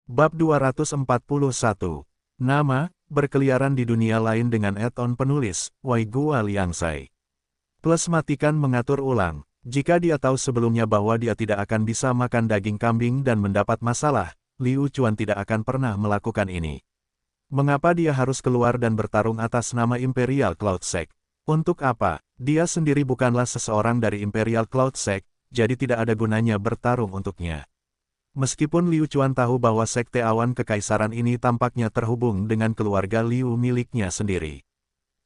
Bab 241. Nama, berkeliaran di dunia lain dengan add-on penulis, Wai Gua Liangsai. Plus matikan mengatur ulang. Jika dia tahu sebelumnya bahwa dia tidak akan bisa makan daging kambing dan mendapat masalah, Liu Chuan tidak akan pernah melakukan ini. Mengapa dia harus keluar dan bertarung atas nama Imperial Cloud Sect? Untuk apa? Dia sendiri bukanlah seseorang dari Imperial Cloud Sect, jadi tidak ada gunanya bertarung untuknya. Meskipun Liu Chuan tahu bahwa Sekte Awan Kekaisaran ini tampaknya terhubung dengan keluarga Liu miliknya sendiri.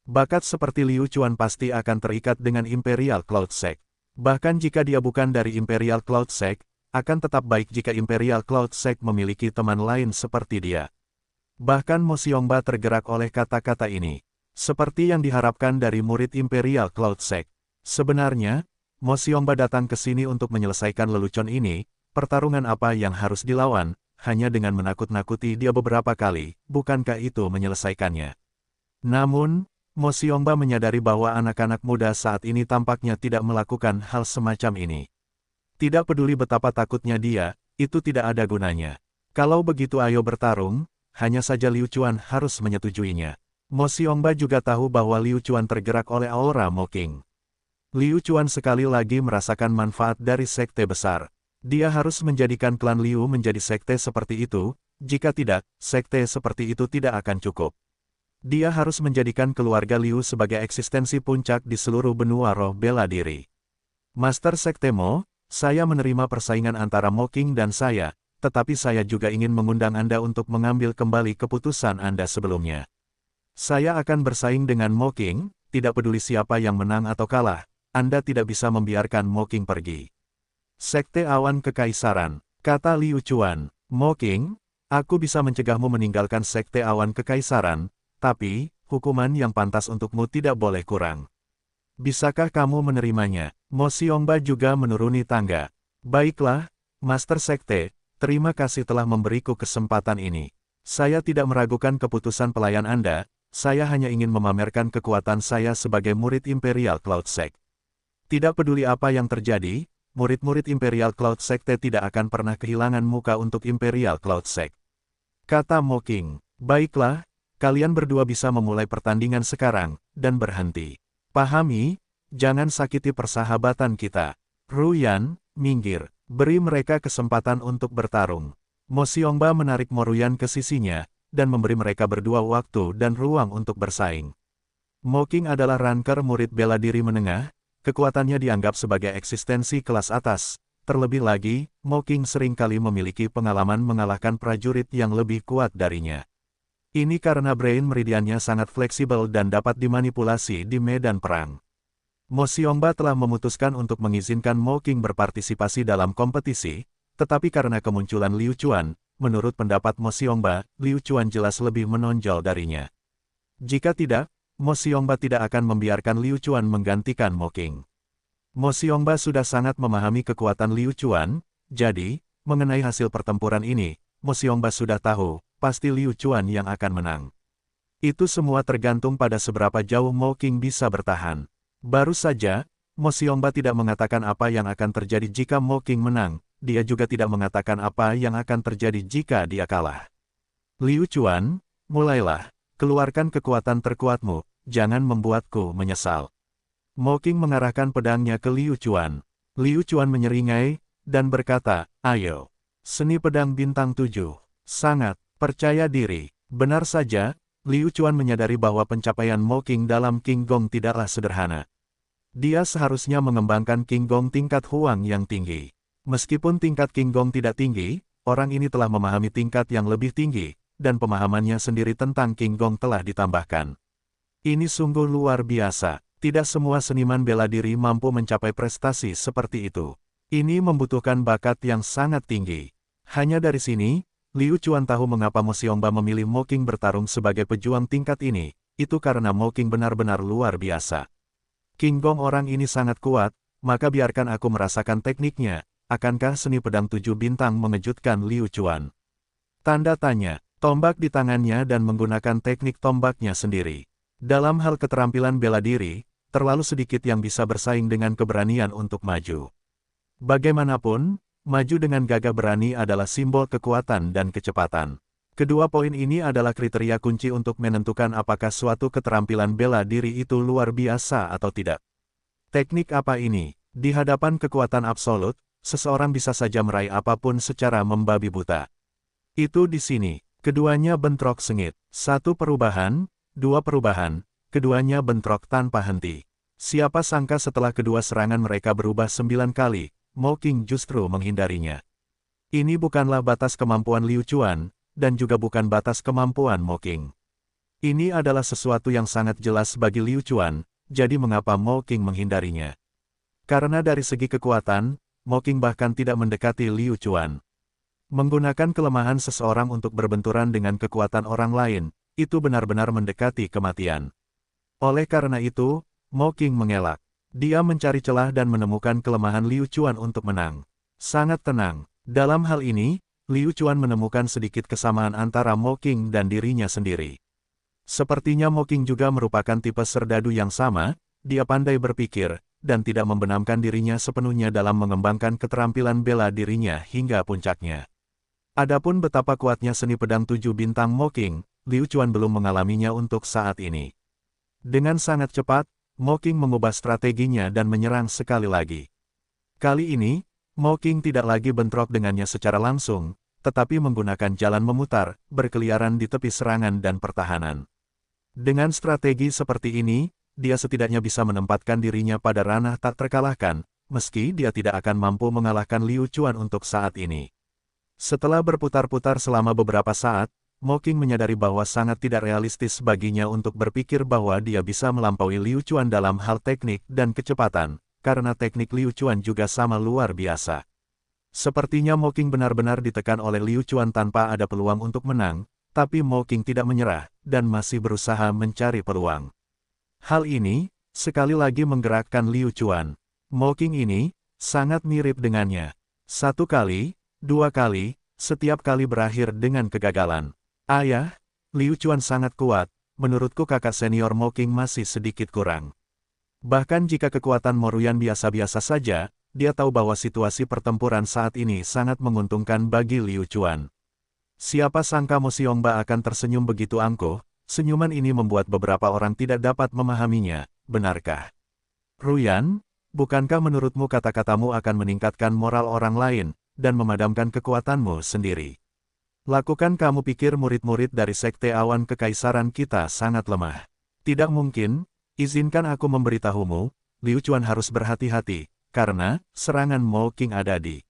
Bakat seperti Liu Chuan pasti akan terikat dengan Imperial Cloud Sect. Bahkan jika dia bukan dari Imperial Cloud Sect, akan tetap baik jika Imperial Cloud Sect memiliki teman lain seperti dia. Bahkan Mo Xiongba tergerak oleh kata-kata ini. Seperti yang diharapkan dari murid Imperial Cloud Sect. Sebenarnya, Mo Xiongba datang ke sini untuk menyelesaikan lelucon ini. Pertarungan apa yang harus dilawan, hanya dengan menakut-nakuti dia beberapa kali, bukankah itu menyelesaikannya? Namun, Mo Xiongba menyadari bahwa anak-anak muda saat ini tampaknya tidak melakukan hal semacam ini. Tidak peduli betapa takutnya dia, itu tidak ada gunanya. Kalau begitu ayo bertarung, hanya saja Liu Chuan harus menyetujuinya. Mo Xiongba juga tahu bahwa Liu Chuan tergerak oleh aura Mocking. Liu Chuan sekali lagi merasakan manfaat dari sekte besar. Dia harus menjadikan klan Liu menjadi sekte seperti itu, jika tidak, sekte seperti itu tidak akan cukup. Dia harus menjadikan keluarga Liu sebagai eksistensi puncak di seluruh benua roh bela diri. Master Sekte Mo, saya menerima persaingan antara Mocking dan saya, tetapi saya juga ingin mengundang Anda untuk mengambil kembali keputusan Anda sebelumnya. Saya akan bersaing dengan Mocking, tidak peduli siapa yang menang atau kalah, Anda tidak bisa membiarkan Mocking pergi. Sekte Awan Kekaisaran, kata Liu Chuan. Mocking, aku bisa mencegahmu meninggalkan Sekte Awan Kekaisaran, tapi, hukuman yang pantas untukmu tidak boleh kurang. Bisakah kamu menerimanya? Mo Xiongba juga menuruni tangga. Baiklah, Master Sekte, terima kasih telah memberiku kesempatan ini. Saya tidak meragukan keputusan pelayan Anda, saya hanya ingin memamerkan kekuatan saya sebagai murid Imperial Cloud Sect. Tidak peduli apa yang terjadi, murid-murid Imperial Cloud Sekte tidak akan pernah kehilangan muka untuk Imperial Cloud Sect. Kata Mocking, baiklah, kalian berdua bisa memulai pertandingan sekarang, dan berhenti. Pahami, jangan sakiti persahabatan kita. Ruyan, minggir, beri mereka kesempatan untuk bertarung. Mo Xiongba menarik Mo Ruyan ke sisinya, dan memberi mereka berdua waktu dan ruang untuk bersaing. Mocking adalah ranker murid bela diri menengah. Kekuatannya dianggap sebagai eksistensi kelas atas, terlebih lagi, Mocking seringkali memiliki pengalaman mengalahkan prajurit yang lebih kuat darinya. Ini karena brain meridiannya sangat fleksibel dan dapat dimanipulasi di medan perang. Mo Xiongba telah memutuskan untuk mengizinkan Mocking berpartisipasi dalam kompetisi, tetapi karena kemunculan Liu Chuan, menurut pendapat Mo Xiongba, Liu Chuan jelas lebih menonjol darinya. Jika tidak, Mo Xiongba tidak akan membiarkan Liu Chuan menggantikan Mocking. Mo Xiongba sudah sangat memahami kekuatan Liu Chuan, jadi, mengenai hasil pertempuran ini, Mo Xiongba sudah tahu, pasti Liu Chuan yang akan menang. Itu semua tergantung pada seberapa jauh Mocking bisa bertahan. Baru saja, Mo Xiongba tidak mengatakan apa yang akan terjadi jika Mocking menang, dia juga tidak mengatakan apa yang akan terjadi jika dia kalah. Liu Chuan, mulailah, keluarkan kekuatan terkuatmu. Jangan membuatku menyesal. Mocking mengarahkan pedangnya ke Liu Chuan. Liu Chuan menyeringai, dan berkata, ayo. Seni pedang bintang 7. Sangat, percaya diri. Benar saja, Liu Chuan menyadari bahwa pencapaian Mocking dalam King Gong tidaklah sederhana. Dia seharusnya mengembangkan King Gong tingkat Huang yang tinggi. Meskipun tingkat King Gong tidak tinggi, orang ini telah memahami tingkat yang lebih tinggi, dan pemahamannya sendiri tentang King Gong telah ditambahkan. Ini sungguh luar biasa. Tidak semua seniman bela diri mampu mencapai prestasi seperti itu. Ini membutuhkan bakat yang sangat tinggi. Hanya dari sini, Liu Chuan tahu mengapa Mo Xiongba memilih Mocking bertarung sebagai pejuang tingkat ini. Itu karena Mocking benar-benar luar biasa. King Gong orang ini sangat kuat, maka biarkan aku merasakan tekniknya. Akankah seni pedang 7 bintang mengejutkan Liu Chuan? Tanda tanya, tombak di tangannya dan menggunakan teknik tombaknya sendiri. Dalam hal keterampilan bela diri, terlalu sedikit yang bisa bersaing dengan keberanian untuk maju. Bagaimanapun, maju dengan gagah berani adalah simbol kekuatan dan kecepatan. Kedua poin ini adalah kriteria kunci untuk menentukan apakah suatu keterampilan bela diri itu luar biasa atau tidak. Teknik apa ini? Di hadapan kekuatan absolut, seseorang bisa saja meraih apapun secara membabi buta. Itu di sini. Keduanya bentrok sengit. Satu perubahan, dua perubahan, keduanya bentrok tanpa henti. Siapa sangka setelah kedua serangan mereka berubah 9 kali, Mo Qing justru menghindarinya. Ini bukanlah batas kemampuan Liu Chuan, dan juga bukan batas kemampuan Mo Qing. Ini adalah sesuatu yang sangat jelas bagi Liu Chuan, jadi mengapa Mo Qing menghindarinya? Karena dari segi kekuatan, Mo Qing bahkan tidak mendekati Liu Chuan. Menggunakan kelemahan seseorang untuk berbenturan dengan kekuatan orang lain, itu benar-benar mendekati kematian. Oleh karena itu, Mo Qing mengelak. Dia mencari celah dan menemukan kelemahan Liu Chuan untuk menang. Sangat tenang. Dalam hal ini, Liu Chuan menemukan sedikit kesamaan antara Mo Qing dan dirinya sendiri. Sepertinya Mo Qing juga merupakan tipe serdadu yang sama, dia pandai berpikir, dan tidak membenamkan dirinya sepenuhnya dalam mengembangkan keterampilan bela dirinya hingga puncaknya. Adapun betapa kuatnya seni pedang 7 bintang Mo Qing, Liu Chuan belum mengalaminya untuk saat ini. Dengan sangat cepat, Mo Qing mengubah strateginya dan menyerang sekali lagi. Kali ini, Mo Qing tidak lagi bentrok dengannya secara langsung, tetapi menggunakan jalan memutar, berkeliaran di tepi serangan dan pertahanan. Dengan strategi seperti ini, dia setidaknya bisa menempatkan dirinya pada ranah tak terkalahkan, meski dia tidak akan mampu mengalahkan Liu Chuan untuk saat ini. Setelah berputar-putar selama beberapa saat, Mo Qing menyadari bahwa sangat tidak realistis baginya untuk berpikir bahwa dia bisa melampaui Liu Chuan dalam hal teknik dan kecepatan, karena teknik Liu Chuan juga sama luar biasa. Sepertinya Mo Qing benar-benar ditekan oleh Liu Chuan tanpa ada peluang untuk menang, tapi Mo Qing tidak menyerah, dan masih berusaha mencari peluang. Hal ini, sekali lagi menggerakkan Liu Chuan. Mo Qing ini, sangat mirip dengannya. Satu kali, dua kali, setiap kali berakhir dengan kegagalan. Ayah, Liu Chuan sangat kuat, menurutku kakak senior Mo Qing masih sedikit kurang. Bahkan jika kekuatan Mo Ruyan biasa-biasa saja, dia tahu bahwa situasi pertempuran saat ini sangat menguntungkan bagi Liu Chuan. Siapa sangka Mo Xiongba akan tersenyum begitu angkuh, senyuman ini membuat beberapa orang tidak dapat memahaminya, benarkah? Ruyan, bukankah menurutmu kata-katamu akan meningkatkan moral orang lain, dan memadamkan kekuatanmu sendiri? Lakukan kamu pikir murid-murid dari Sekte Awan Kekaisaran kita sangat lemah. Tidak mungkin, izinkan aku memberitahumu, Liu Chuan harus berhati-hati, karena serangan Mo Qing ada di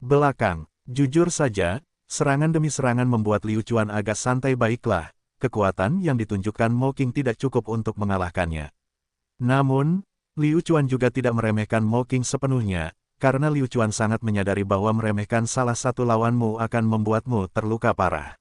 belakang. Jujur saja, serangan demi serangan membuat Liu Chuan agak santai. Baiklah, kekuatan yang ditunjukkan Mo Qing tidak cukup untuk mengalahkannya. Namun, Liu Chuan juga tidak meremehkan Mo Qing sepenuhnya, karena Liu Chuan sangat menyadari bahwa meremehkan salah satu lawanmu akan membuatmu terluka parah.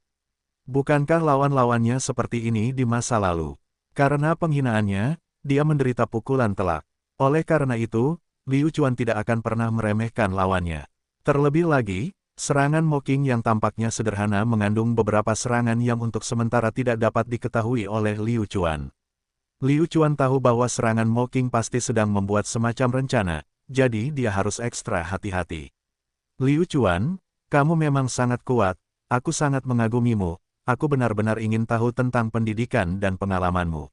Bukankah lawan-lawannya seperti ini di masa lalu? Karena penghinaannya, dia menderita pukulan telak. Oleh karena itu, Liu Chuan tidak akan pernah meremehkan lawannya. Terlebih lagi, serangan Mo Qing yang tampaknya sederhana mengandung beberapa serangan yang untuk sementara tidak dapat diketahui oleh Liu Chuan. Liu Chuan tahu bahwa serangan Mo Qing pasti sedang membuat semacam rencana, jadi dia harus ekstra hati-hati. Liu Chuan, kamu memang sangat kuat, aku sangat mengagumimu, aku benar-benar ingin tahu tentang pendidikan dan pengalamanmu.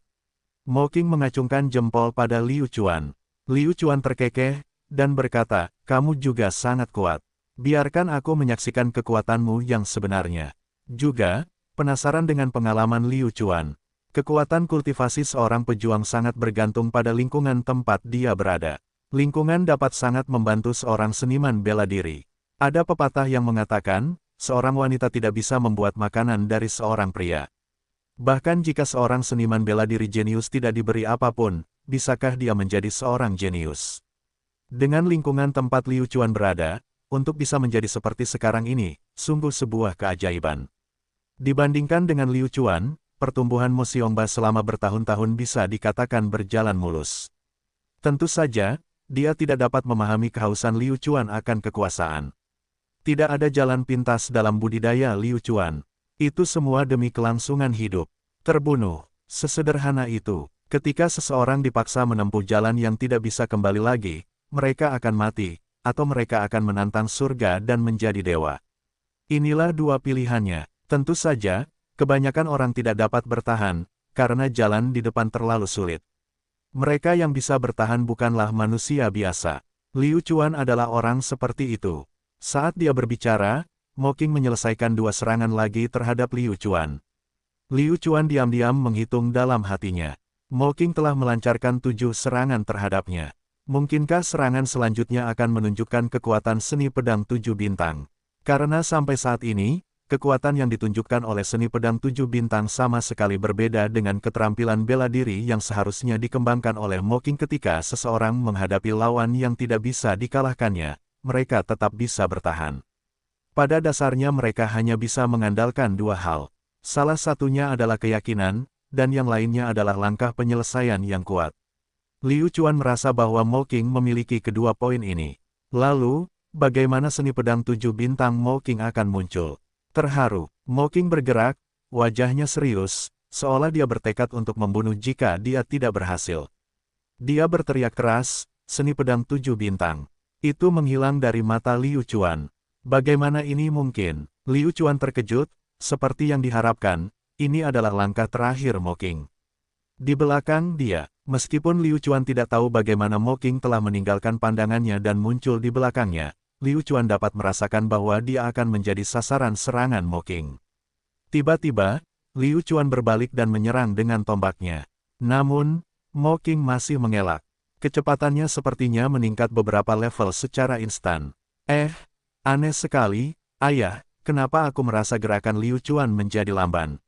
Mo Qing mengacungkan jempol pada Liu Chuan. Liu Chuan terkekeh, dan berkata, kamu juga sangat kuat. Biarkan aku menyaksikan kekuatanmu yang sebenarnya. Juga, penasaran dengan pengalaman Liu Chuan. Kekuatan kultivasi seorang pejuang sangat bergantung pada lingkungan tempat dia berada. Lingkungan dapat sangat membantu seorang seniman bela diri. Ada pepatah yang mengatakan, seorang wanita tidak bisa membuat makanan dari seorang pria. Bahkan jika seorang seniman bela diri jenius tidak diberi apapun, bisakah dia menjadi seorang jenius? Dengan lingkungan tempat Liu Chuan berada, untuk bisa menjadi seperti sekarang ini, sungguh sebuah keajaiban. Dibandingkan dengan Liu Chuan, pertumbuhan Mo Xiongba selama bertahun-tahun bisa dikatakan berjalan mulus. Tentu saja, dia tidak dapat memahami kehausan Liu Chuan akan kekuasaan. Tidak ada jalan pintas dalam budidaya Liu Chuan. Itu semua demi kelangsungan hidup. Terbunuh. Sesederhana itu. Ketika seseorang dipaksa menempuh jalan yang tidak bisa kembali lagi, mereka akan mati, atau mereka akan menantang surga dan menjadi dewa. Inilah dua pilihannya. Tentu saja, kebanyakan orang tidak dapat bertahan, karena jalan di depan terlalu sulit. Mereka yang bisa bertahan bukanlah manusia biasa. Liu Chuan adalah orang seperti itu. Saat dia berbicara, Mo Qing menyelesaikan 2 serangan lagi terhadap Liu Chuan. Liu Chuan diam-diam menghitung dalam hatinya. Mo Qing telah melancarkan 7 serangan terhadapnya. Mungkinkah serangan selanjutnya akan menunjukkan kekuatan seni pedang 7 bintang? Karena sampai saat ini, kekuatan yang ditunjukkan oleh seni pedang 7 bintang sama sekali berbeda dengan keterampilan bela diri yang seharusnya dikembangkan oleh Mo Qing ketika seseorang menghadapi lawan yang tidak bisa dikalahkannya, mereka tetap bisa bertahan. Pada dasarnya mereka hanya bisa mengandalkan 2 hal. Salah satunya adalah keyakinan, dan yang lainnya adalah langkah penyelesaian yang kuat. Liu Chuan merasa bahwa Mo Qing memiliki kedua poin ini. Lalu, bagaimana seni pedang 7 bintang Mo Qing akan muncul? Terharu, Mo Qing bergerak, wajahnya serius, seolah dia bertekad untuk membunuh jika dia tidak berhasil. Dia berteriak keras, seni pedang 7 bintang. Itu menghilang dari mata Liu Chuan. Bagaimana ini mungkin? Liu Chuan terkejut, seperti yang diharapkan, ini adalah langkah terakhir Mo Qing. Di belakang dia, meskipun Liu Chuan tidak tahu bagaimana Mo Qing telah meninggalkan pandangannya dan muncul di belakangnya, Liu Chuan dapat merasakan bahwa dia akan menjadi sasaran serangan Mo Qing. Tiba-tiba, Liu Chuan berbalik dan menyerang dengan tombaknya. Namun, Mo Qing masih mengelak. Kecepatannya sepertinya meningkat beberapa level secara instan. Aneh sekali, ayah, kenapa aku merasa gerakan Liu Chuan menjadi lamban?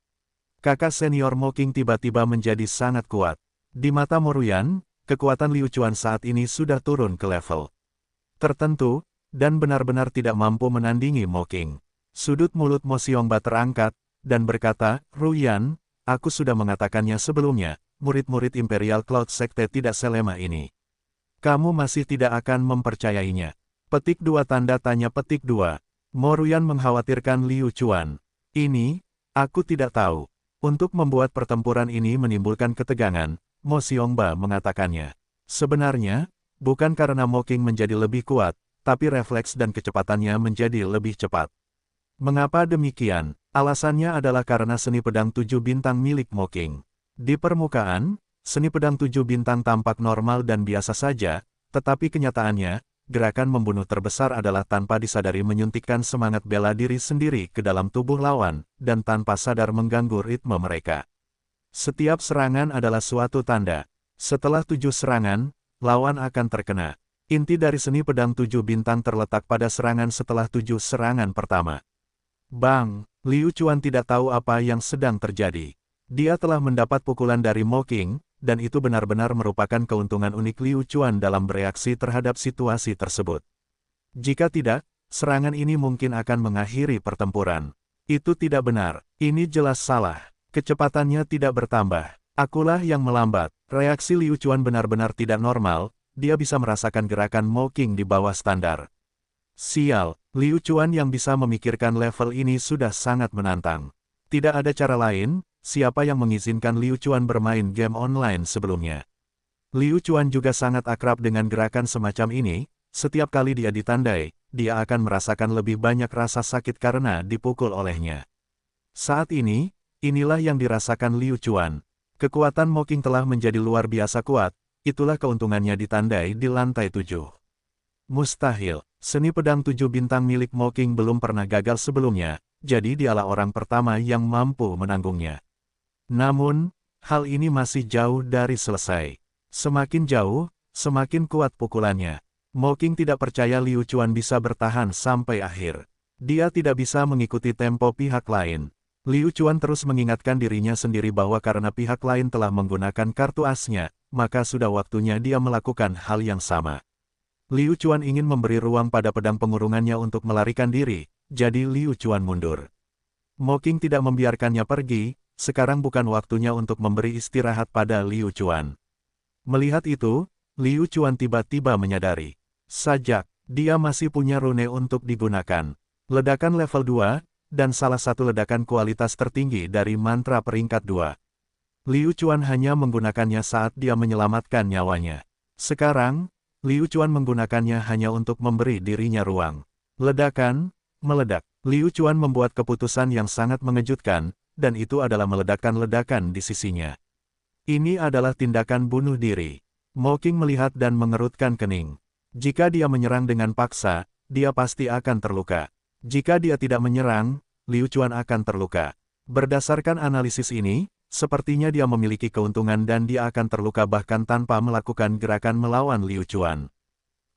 Kakak senior Mo Qing tiba-tiba menjadi sangat kuat. Di mata Mo Ruyan, kekuatan Liu Chuan saat ini sudah turun ke level tertentu, dan benar-benar tidak mampu menandingi Mo Qing. Sudut mulut Mo Xiongba terangkat, dan berkata, Ruyan, aku sudah mengatakannya sebelumnya, murid-murid Imperial Cloud Sekte tidak selemah ini. Kamu masih tidak akan mempercayainya. Petik 2 tanda tanya petik 2. Mo Ruyan mengkhawatirkan Liu Chuan. Ini, aku tidak tahu. Untuk membuat pertempuran ini menimbulkan ketegangan, Mo Xiongba mengatakannya. Sebenarnya, bukan karena Mo Qing menjadi lebih kuat, tapi refleks dan kecepatannya menjadi lebih cepat. Mengapa demikian? Alasannya adalah karena seni pedang 7 bintang milik Mo Qing. Di permukaan, seni pedang 7 bintang tampak normal dan biasa saja, tetapi kenyataannya, gerakan membunuh terbesar adalah tanpa disadari menyuntikkan semangat bela diri sendiri ke dalam tubuh lawan, dan tanpa sadar mengganggu ritme mereka. Setiap serangan adalah suatu tanda. Setelah 7 serangan, lawan akan terkena. Inti dari seni pedang 7 bintang terletak pada serangan setelah 7 serangan pertama. Bang! Liu Chuan tidak tahu apa yang sedang terjadi. Dia telah mendapat pukulan dari Mo Qing, dan itu benar-benar merupakan keuntungan unik Liu Chuan dalam bereaksi terhadap situasi tersebut. Jika tidak, serangan ini mungkin akan mengakhiri pertempuran. Itu tidak benar, ini jelas salah. Kecepatannya tidak bertambah. Akulah yang melambat. Reaksi Liu Chuan benar-benar tidak normal, dia bisa merasakan gerakan Mo Qing di bawah standar. Sial, Liu Chuan yang bisa memikirkan level ini sudah sangat menantang. Tidak ada cara lain. Siapa yang mengizinkan Liu Chuan bermain game online sebelumnya? Liu Chuan juga sangat akrab dengan gerakan semacam ini, setiap kali dia ditandai, dia akan merasakan lebih banyak rasa sakit karena dipukul olehnya. Saat ini, inilah yang dirasakan Liu Chuan. Kekuatan Mo Qing telah menjadi luar biasa kuat, itulah keuntungannya ditandai di lantai 7. Mustahil, seni pedang 7 bintang milik Mo Qing belum pernah gagal sebelumnya, jadi dialah orang pertama yang mampu menanggungnya. Namun, hal ini masih jauh dari selesai. Semakin jauh, semakin kuat pukulannya. Mo Qing tidak percaya Liu Chuan bisa bertahan sampai akhir. Dia tidak bisa mengikuti tempo pihak lain. Liu Chuan terus mengingatkan dirinya sendiri bahwa karena pihak lain telah menggunakan kartu asnya, maka sudah waktunya dia melakukan hal yang sama. Liu Chuan ingin memberi ruang pada pedang pengurungannya untuk melarikan diri, jadi Liu Chuan mundur. Mo Qing tidak membiarkannya pergi. Sekarang bukan waktunya untuk memberi istirahat pada Liu Chuan. Melihat itu, Liu Chuan tiba-tiba menyadari. Sajak, dia masih punya rune untuk digunakan. Ledakan level 2, dan salah satu ledakan kualitas tertinggi dari mantra peringkat 2. Liu Chuan hanya menggunakannya saat dia menyelamatkan nyawanya. Sekarang, Liu Chuan menggunakannya hanya untuk memberi dirinya ruang. Ledakan, meledak. Liu Chuan membuat keputusan yang sangat mengejutkan, dan itu adalah meledakkan ledakan di sisinya. Ini adalah tindakan bunuh diri. Mo Qing melihat dan mengerutkan kening. Jika dia menyerang dengan paksa, dia pasti akan terluka. Jika dia tidak menyerang, Liu Chuan akan terluka. Berdasarkan analisis ini, sepertinya dia memiliki keuntungan dan dia akan terluka bahkan tanpa melakukan gerakan melawan Liu Chuan.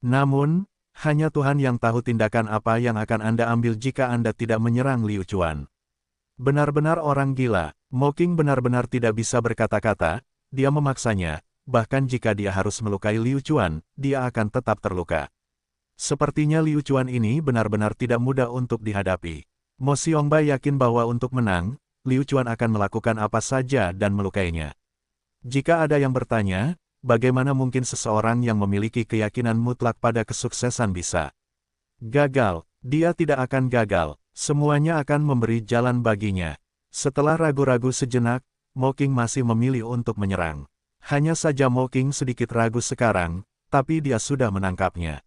Namun, hanya Tuhan yang tahu tindakan apa yang akan Anda ambil jika Anda tidak menyerang Liu Chuan. Benar-benar orang gila, Mo Qing benar-benar tidak bisa berkata-kata, dia memaksanya. Bahkan jika dia harus melukai Liu Chuan, dia akan tetap terluka. Sepertinya Liu Chuan ini benar-benar tidak mudah untuk dihadapi. Mo Xiongbai yakin bahwa untuk menang, Liu Chuan akan melakukan apa saja dan melukainya. Jika ada yang bertanya, bagaimana mungkin seseorang yang memiliki keyakinan mutlak pada kesuksesan bisa gagal? Dia tidak akan gagal, semuanya akan memberi jalan baginya. Setelah ragu-ragu sejenak, Mo Qing masih memilih untuk menyerang. Hanya saja Mo Qing sedikit ragu sekarang, tapi dia sudah menangkapnya.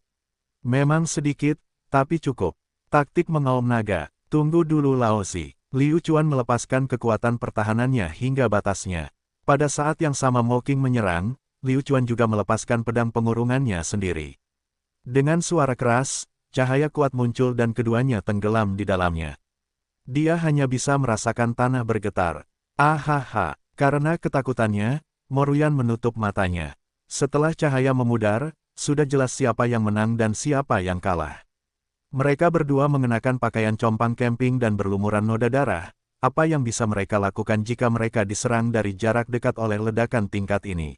Memang sedikit, tapi cukup. Taktik mengaum naga. Tunggu dulu Laozi. Liu Chuan melepaskan kekuatan pertahanannya hingga batasnya. Pada saat yang sama Mo Qing menyerang, Liu Chuan juga melepaskan pedang pengurungannya sendiri. Dengan suara keras, cahaya kuat muncul dan keduanya tenggelam di dalamnya. Dia hanya bisa merasakan tanah bergetar. Ahaha, karena ketakutannya, Mo Ruyan menutup matanya. Setelah cahaya memudar, sudah jelas siapa yang menang dan siapa yang kalah. Mereka berdua mengenakan pakaian compang camping dan berlumuran noda darah. Apa yang bisa mereka lakukan jika mereka diserang dari jarak dekat oleh ledakan tingkat ini?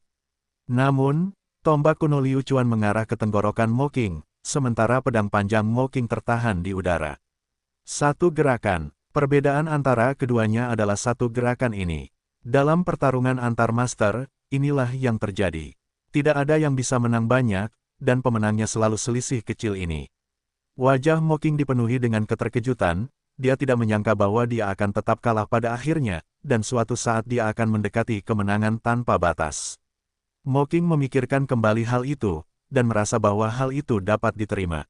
Namun, tombak kuno Liu Chuan mengarah ke tenggorokan Mo Qing, sementara pedang panjang Mo Qing tertahan di udara. Satu gerakan. Perbedaan antara keduanya adalah satu gerakan ini. Dalam pertarungan antar master, inilah yang terjadi. Tidak ada yang bisa menang banyak, dan pemenangnya selalu selisih kecil ini. Wajah Mo Qing dipenuhi dengan keterkejutan, dia tidak menyangka bahwa dia akan tetap kalah pada akhirnya, dan suatu saat dia akan mendekati kemenangan tanpa batas. Mo Qing memikirkan kembali hal itu, dan merasa bahwa hal itu dapat diterima.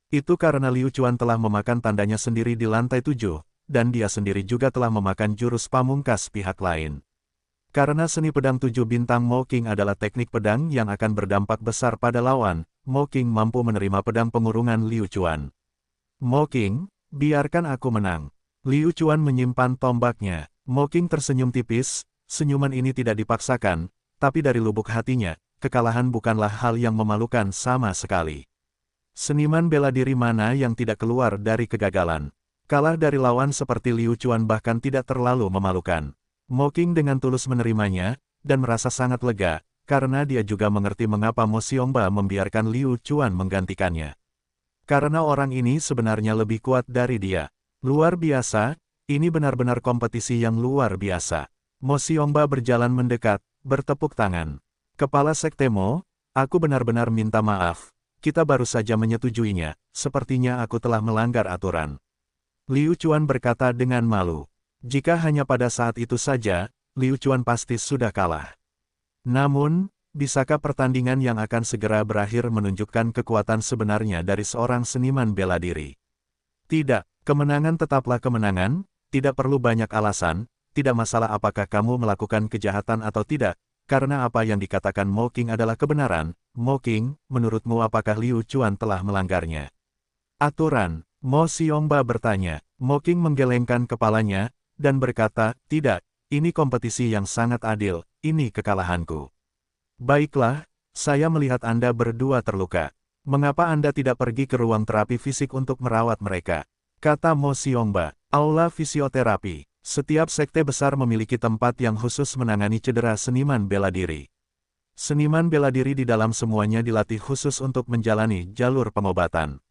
Itu karena Liu Chuan telah memakan tandanya sendiri di lantai 7, dan dia sendiri juga telah memakan jurus pamungkas pihak lain. Karena seni pedang 7 bintang Mo Qing adalah teknik pedang yang akan berdampak besar pada lawan, Mo Qing mampu menerima pedang pengurungan Liu Chuan. Mo Qing, biarkan aku menang. Liu Chuan menyimpan tombaknya. Mo Qing tersenyum tipis, senyuman ini tidak dipaksakan, tapi dari lubuk hatinya, kekalahan bukanlah hal yang memalukan sama sekali. Seniman bela diri mana yang tidak keluar dari kegagalan? Kalah dari lawan seperti Liu Chuan bahkan tidak terlalu memalukan. Mo Qing dengan tulus menerimanya, dan merasa sangat lega, karena dia juga mengerti mengapa Mo Xiongba membiarkan Liu Chuan menggantikannya. Karena orang ini sebenarnya lebih kuat dari dia. Luar biasa, ini benar-benar kompetisi yang luar biasa. Mo Xiongba berjalan mendekat, bertepuk tangan. Kepala Sekte Mo, aku benar-benar minta maaf. Kita baru saja menyetujuinya, sepertinya aku telah melanggar aturan. Liu Chuan berkata dengan malu. Jika hanya pada saat itu saja, Liu Chuan pasti sudah kalah. Namun, bisakah pertandingan yang akan segera berakhir menunjukkan kekuatan sebenarnya dari seorang seniman bela diri? Tidak, kemenangan tetaplah kemenangan, tidak perlu banyak alasan, tidak masalah apakah kamu melakukan kejahatan atau tidak, karena apa yang dikatakan Mo Qing adalah kebenaran. Mo Qing, menurutmu apakah Liu Chuan telah melanggarnya? Aturan, Mo Xiongba bertanya. Mo Qing menggelengkan kepalanya, dan berkata, tidak, ini kompetisi yang sangat adil, ini kekalahanku. Baiklah, saya melihat Anda berdua terluka. Mengapa Anda tidak pergi ke ruang terapi fisik untuk merawat mereka? Kata Mo Xiongba. Aula fisioterapi. Setiap sekte besar memiliki tempat yang khusus menangani cedera seniman bela diri. Seniman bela diri di dalam semuanya dilatih khusus untuk menjalani jalur pengobatan.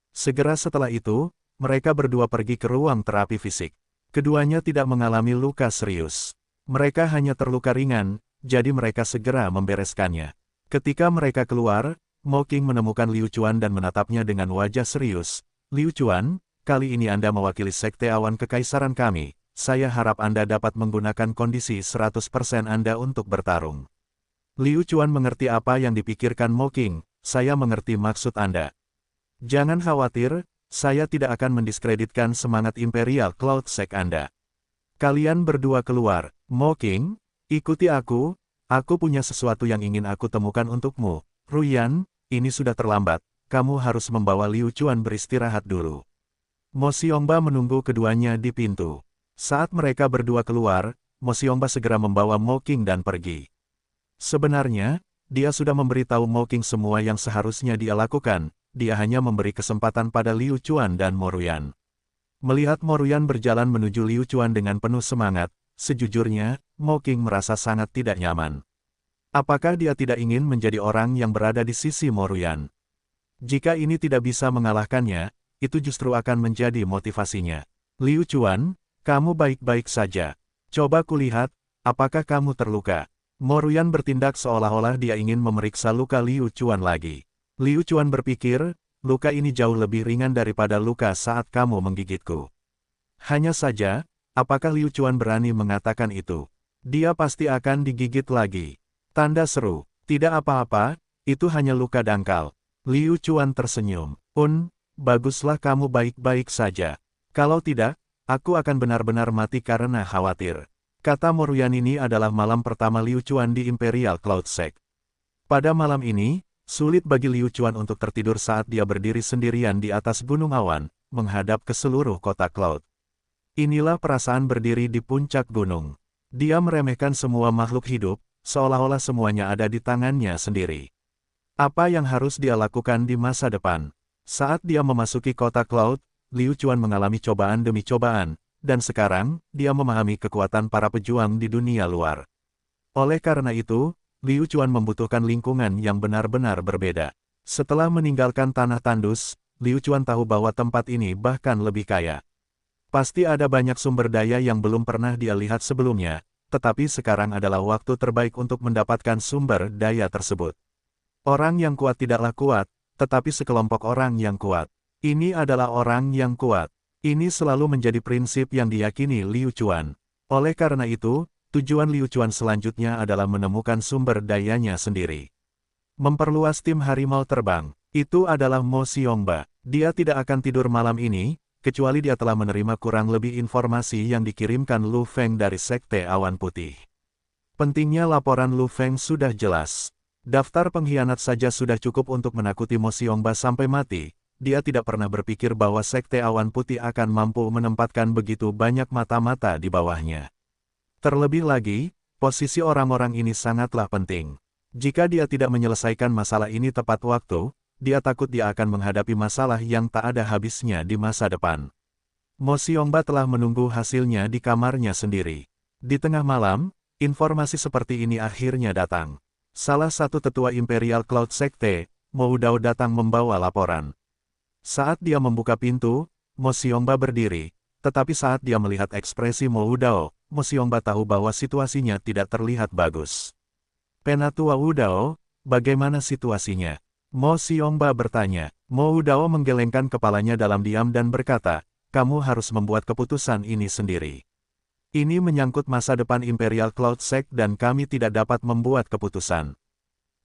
Segera setelah itu, mereka berdua pergi ke ruang terapi fisik. Keduanya tidak mengalami luka serius. Mereka hanya terluka ringan, jadi mereka segera membereskannya. Ketika mereka keluar, Mo Qing menemukan Liu Chuan dan menatapnya dengan wajah serius. Liu Chuan, kali ini Anda mewakili Sekte Awan Kekaisaran kami. Saya harap Anda dapat menggunakan kondisi 100% Anda untuk bertarung. Liu Chuan mengerti apa yang dipikirkan Mo Qing. saya mengerti maksud Anda. Jangan khawatir, saya tidak akan mendiskreditkan semangat Imperial Cloud Sect Anda. Kalian berdua keluar. Mo King, ikuti aku punya sesuatu yang ingin aku temukan untukmu. Ruyan, ini sudah terlambat, kamu harus membawa Liu Chuan beristirahat dulu. Mo Xiongba menunggu keduanya di pintu. Saat mereka berdua keluar, Mo Xiongba segera membawa Mo King dan pergi. Sebenarnya, dia sudah memberitahu Mo King semua yang seharusnya dia lakukan, dia hanya memberi kesempatan pada Liu Chuan dan Mo Ruyan. Melihat Mo Ruyan berjalan menuju Liu Chuan dengan penuh semangat, sejujurnya, Mo King merasa sangat tidak nyaman. Apakah dia tidak ingin menjadi orang yang berada di sisi Mo Ruyan? Jika ini tidak bisa mengalahkannya, itu justru akan menjadi motivasinya. Liu Chuan, kamu baik-baik saja. Coba kulihat, apakah kamu terluka? Mo Ruyan bertindak seolah-olah dia ingin memeriksa luka Liu Chuan lagi. Liu Chuan berpikir, luka ini jauh lebih ringan daripada luka saat kamu menggigitku. Hanya saja, apakah Liu Chuan berani mengatakan itu? Dia pasti akan digigit lagi. Tanda seru, tidak apa-apa, itu hanya luka dangkal. Liu Chuan tersenyum. Baguslah kamu baik-baik saja. Kalau tidak, aku akan benar-benar mati karena khawatir. Kata Mo Ruyan. Ini adalah malam pertama Liu Chuan di Imperial Cloud Sect. Pada malam ini, sulit bagi Liu Chuan untuk tertidur saat dia berdiri sendirian di atas gunung awan, menghadap ke seluruh kota Cloud. Inilah perasaan berdiri di puncak gunung. Dia meremehkan semua makhluk hidup, seolah-olah semuanya ada di tangannya sendiri. Apa yang harus dia lakukan di masa depan? Saat dia memasuki kota Cloud, Liu Chuan mengalami cobaan demi cobaan, dan sekarang, dia memahami kekuatan para pejuang di dunia luar. Oleh karena itu, Liu Chuan membutuhkan lingkungan yang benar-benar berbeda. Setelah meninggalkan tanah tandus, Liu Chuan tahu bahwa tempat ini bahkan lebih kaya. Pasti ada banyak sumber daya yang belum pernah dia lihat sebelumnya, tetapi sekarang adalah waktu terbaik untuk mendapatkan sumber daya tersebut. Orang yang kuat tidaklah kuat, tetapi sekelompok orang yang kuat. Ini adalah orang yang kuat. Ini selalu menjadi prinsip yang diyakini Liu Chuan. Oleh karena itu, tujuan Liu Chuan selanjutnya adalah menemukan sumber dayanya sendiri. Memperluas tim harimau terbang. Itu adalah Mo Xiongba. Dia tidak akan tidur malam ini, kecuali dia telah menerima kurang lebih informasi yang dikirimkan Lu Feng dari Sekte Awan Putih. Pentingnya laporan Lu Feng sudah jelas. Daftar pengkhianat saja sudah cukup untuk menakuti Mo Xiongba sampai mati. Dia tidak pernah berpikir bahwa Sekte Awan Putih akan mampu menempatkan begitu banyak mata-mata di bawahnya. Terlebih lagi, posisi orang-orang ini sangatlah penting. Jika dia tidak menyelesaikan masalah ini tepat waktu, dia takut dia akan menghadapi masalah yang tak ada habisnya di masa depan. Mo Xiongba telah menunggu hasilnya di kamarnya sendiri. Di tengah malam, informasi seperti ini akhirnya datang. Salah satu tetua Imperial Cloud Sekte, Mo Dao datang membawa laporan. Saat dia membuka pintu, Mo Xiongba berdiri, tetapi saat dia melihat ekspresi Mo Dao, Mo Xiongba tahu bahwa situasinya tidak terlihat bagus. Penatua Wu Dao, bagaimana situasinya? Mo Xiongba bertanya. Mo Dao menggelengkan kepalanya dalam diam dan berkata, kamu harus membuat keputusan ini sendiri. Ini menyangkut masa depan Imperial Cloud Sect dan kami tidak dapat membuat keputusan.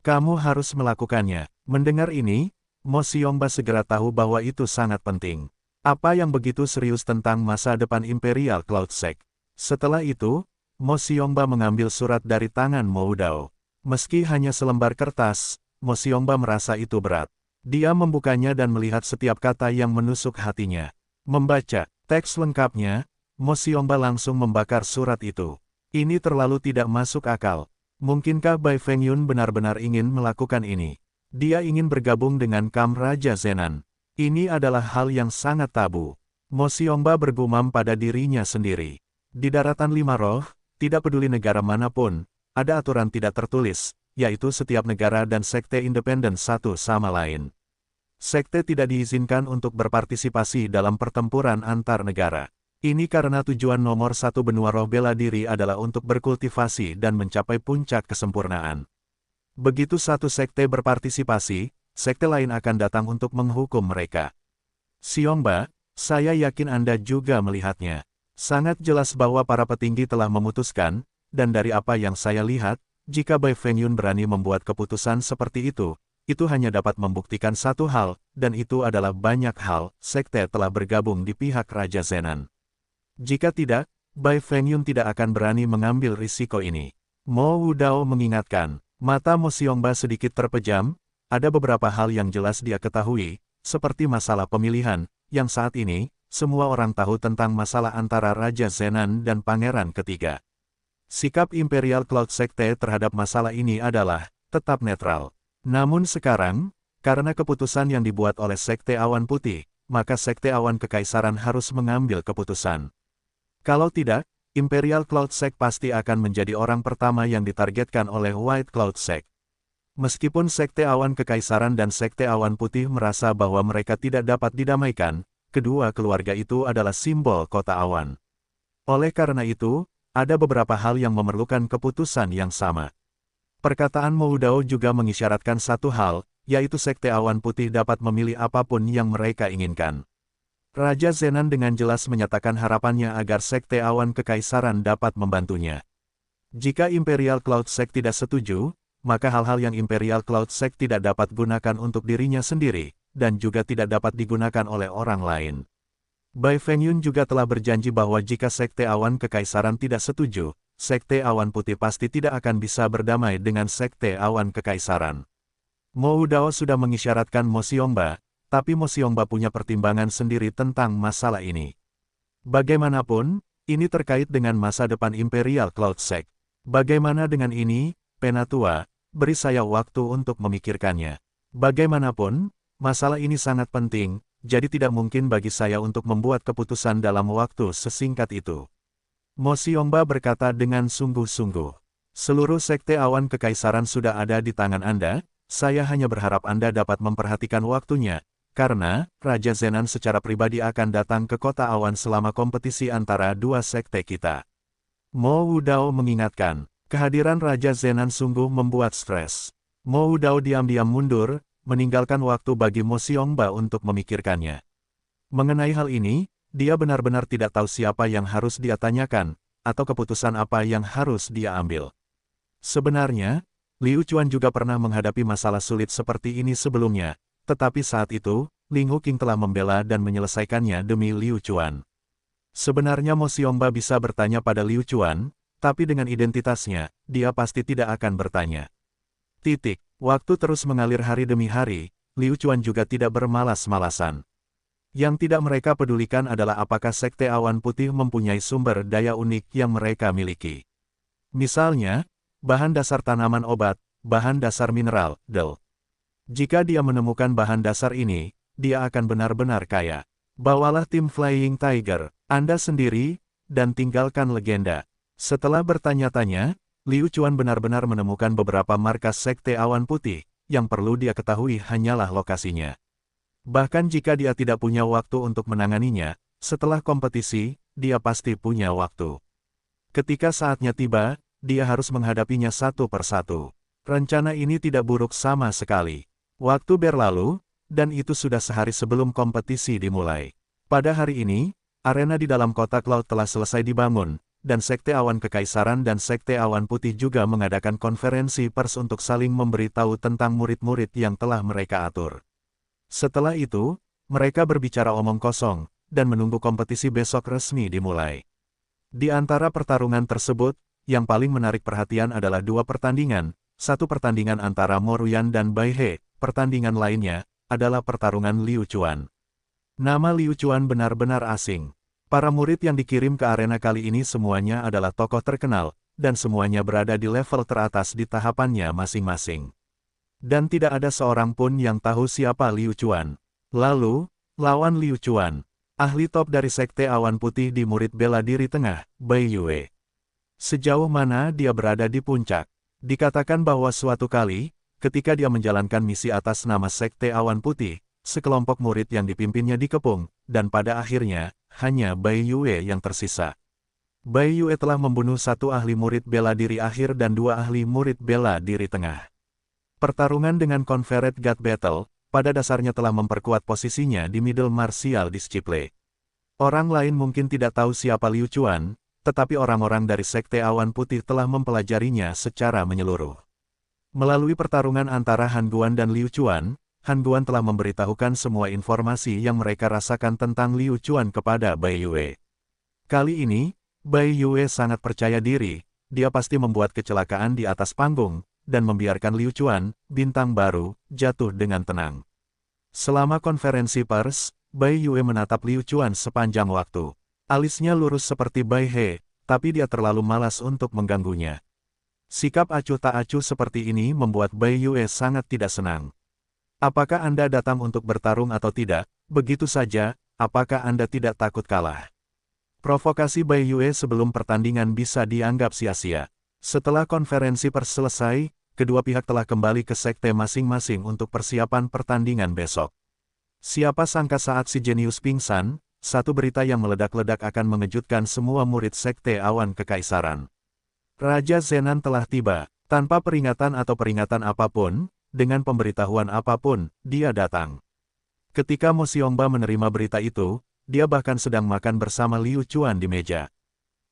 Kamu harus melakukannya. Mendengar ini, Mo Xiongba segera tahu bahwa itu sangat penting. Apa yang begitu serius tentang masa depan Imperial Cloud Sect? Setelah itu, Mo Xiongba mengambil surat dari tangan Mo Dao. Meski hanya selembar kertas, Mo Xiongba merasa itu berat. Dia membukanya dan melihat setiap kata yang menusuk hatinya. Membaca teks lengkapnya, Mo Xiongba langsung membakar surat itu. Ini terlalu tidak masuk akal. Mungkinkah Bai Fengyun benar-benar ingin melakukan ini? Dia ingin bergabung dengan Kam Raja Zenan. Ini adalah hal yang sangat tabu. Mo Xiongba bergumam pada dirinya sendiri. Di daratan lima roh, tidak peduli negara manapun, ada aturan tidak tertulis, yaitu setiap negara dan sekte independen satu sama lain. Sekte tidak diizinkan untuk berpartisipasi dalam pertempuran antar negara. Ini karena tujuan nomor satu benua roh bela diri adalah untuk berkultivasi dan mencapai puncak kesempurnaan. Begitu satu sekte berpartisipasi, sekte lain akan datang untuk menghukum mereka. Xiongba, saya yakin Anda juga melihatnya. Sangat jelas bahwa para petinggi telah memutuskan, dan dari apa yang saya lihat, jika Bai Fengyun berani membuat keputusan seperti itu, itu hanya dapat membuktikan satu hal, dan itu adalah banyak hal, sekte telah bergabung di pihak Raja Zenan. Jika tidak, Bai Fengyun tidak akan berani mengambil risiko ini. Mo Wudao mengingatkan, mata Mo Xiongba sedikit terpejam, ada beberapa hal yang jelas dia ketahui, seperti masalah pemilihan, yang saat ini, semua orang tahu tentang masalah antara Raja Zenan dan Pangeran Ketiga. Sikap Imperial Cloud Sekte terhadap masalah ini adalah tetap netral. Namun sekarang, karena keputusan yang dibuat oleh Sekte Awan Putih, maka Sekte Awan Kekaisaran harus mengambil keputusan. Kalau tidak, Imperial Cloud Sect pasti akan menjadi orang pertama yang ditargetkan oleh White Cloud Sect. Meskipun Sekte Awan Kekaisaran dan Sekte Awan Putih merasa bahwa mereka tidak dapat didamaikan, kedua keluarga itu adalah simbol kota awan. Oleh karena itu, ada beberapa hal yang memerlukan keputusan yang sama. Perkataan Mo Wudao juga mengisyaratkan satu hal, yaitu Sekte Awan Putih dapat memilih apapun yang mereka inginkan. Raja Zenan dengan jelas menyatakan harapannya agar Sekte Awan Kekaisaran dapat membantunya. Jika Imperial Cloud Sect tidak setuju, maka hal-hal yang Imperial Cloud Sect tidak dapat gunakan untuk dirinya sendiri, dan juga tidak dapat digunakan oleh orang lain. Bai Fengyun juga telah berjanji bahwa jika Sekte Awan Kekaisaran tidak setuju, Sekte Awan Putih pasti tidak akan bisa berdamai dengan Sekte Awan Kekaisaran. Mo Wudao sudah mengisyaratkan Mo Xiongba, tapi Mo Xiongba punya pertimbangan sendiri tentang masalah ini. Bagaimanapun, ini terkait dengan masa depan Imperial Cloud Sect. Bagaimana dengan ini, Penatua? Beri saya waktu untuk memikirkannya. Bagaimanapun, masalah ini sangat penting, jadi tidak mungkin bagi saya untuk membuat keputusan dalam waktu sesingkat itu. Mo Xiongba berkata dengan sungguh-sungguh. Seluruh Sekte Awan Kekaisaran sudah ada di tangan Anda, saya hanya berharap Anda dapat memperhatikan waktunya, karena Raja Zenan secara pribadi akan datang ke kota awan selama kompetisi antara dua sekte kita. Mo Wudao mengingatkan, kehadiran Raja Zenan sungguh membuat stres. Mo Wudao diam-diam mundur, meninggalkan waktu bagi Mo Xiongba untuk memikirkannya. Mengenai hal ini, dia benar-benar tidak tahu siapa yang harus dia tanyakan, atau keputusan apa yang harus dia ambil. Sebenarnya, Liu Chuan juga pernah menghadapi masalah sulit seperti ini sebelumnya, tetapi saat itu, Ling Huqing telah membela dan menyelesaikannya demi Liu Chuan. Sebenarnya Mo Xiongba bisa bertanya pada Liu Chuan, tapi dengan identitasnya, dia pasti tidak akan bertanya. Waktu terus mengalir hari demi hari, Liu Chuan juga tidak bermalas-malasan. Yang tidak mereka pedulikan adalah apakah Sekte Awan Putih mempunyai sumber daya unik yang mereka miliki. Misalnya, bahan dasar tanaman obat, bahan dasar mineral, del. Jika dia menemukan bahan dasar ini, dia akan benar-benar kaya. Bawalah tim Flying Tiger, Anda sendiri, dan tinggalkan legenda. Setelah bertanya-tanya, Liu Chuan benar-benar menemukan beberapa markas Sekte Awan Putih, yang perlu dia ketahui hanyalah lokasinya. Bahkan jika dia tidak punya waktu untuk menanganinya, setelah kompetisi, dia pasti punya waktu. Ketika saatnya tiba, dia harus menghadapinya satu persatu. Rencana ini tidak buruk sama sekali. Waktu berlalu, dan itu sudah sehari sebelum kompetisi dimulai. Pada hari ini, arena di dalam kota Cloud telah selesai dibangun, dan Sekte Awan Kekaisaran dan Sekte Awan Putih juga mengadakan konferensi pers untuk saling memberitahu tentang murid-murid yang telah mereka atur. Setelah itu, mereka berbicara omong kosong, dan menunggu kompetisi besok resmi dimulai. Di antara pertarungan tersebut, yang paling menarik perhatian adalah dua pertandingan, satu pertandingan antara Mo Ruyan dan Bai He, pertandingan lainnya, adalah pertarungan Liu Chuan. Nama Liu Chuan benar-benar asing. Para murid yang dikirim ke arena kali ini semuanya adalah tokoh terkenal, dan semuanya berada di level teratas di tahapannya masing-masing. Dan tidak ada seorang pun yang tahu siapa Liu Chuan. Lalu, lawan Liu Chuan, ahli top dari Sekte Awan Putih di murid bela diri tengah, Bai Yue. Sejauh mana dia berada di puncak? Dikatakan bahwa suatu kali, ketika dia menjalankan misi atas nama Sekte Awan Putih, sekelompok murid yang dipimpinnya dikepung, dan pada akhirnya, hanya Bai Yue yang tersisa. Bai Yue telah membunuh satu ahli murid bela diri akhir dan dua ahli murid bela diri tengah. Pertarungan dengan Confederate God Battle, pada dasarnya telah memperkuat posisinya di Middle Martial Disciple. Orang lain mungkin tidak tahu siapa Liu Chuan, tetapi orang-orang dari Sekte Awan Putih telah mempelajarinya secara menyeluruh. Melalui pertarungan antara Han Guan dan Liu Chuan, Han Guan telah memberitahukan semua informasi yang mereka rasakan tentang Liu Chuan kepada Bai Yue. Kali ini, Bai Yue sangat percaya diri, dia pasti membuat kecelakaan di atas panggung, dan membiarkan Liu Chuan, bintang baru, jatuh dengan tenang. Selama konferensi pers, Bai Yue menatap Liu Chuan sepanjang waktu. Alisnya lurus seperti Bai He, tapi dia terlalu malas untuk mengganggunya. Sikap acuh tak acuh seperti ini membuat Bai Yue sangat tidak senang. Apakah Anda datang untuk bertarung atau tidak? Begitu saja, apakah Anda tidak takut kalah? Provokasi Bai Yue sebelum pertandingan bisa dianggap sia-sia. Setelah konferensi pers selesai, kedua pihak telah kembali ke sekte masing-masing untuk persiapan pertandingan besok. Siapa sangka saat si jenius pingsan, satu berita yang meledak-ledak akan mengejutkan semua murid sekte awan kekaisaran. Raja Zenan telah tiba, tanpa peringatan atau peringatan apapun, dengan pemberitahuan apapun, dia datang. Ketika Mo Xiongba menerima berita itu, dia bahkan sedang makan bersama Liu Chuan di meja.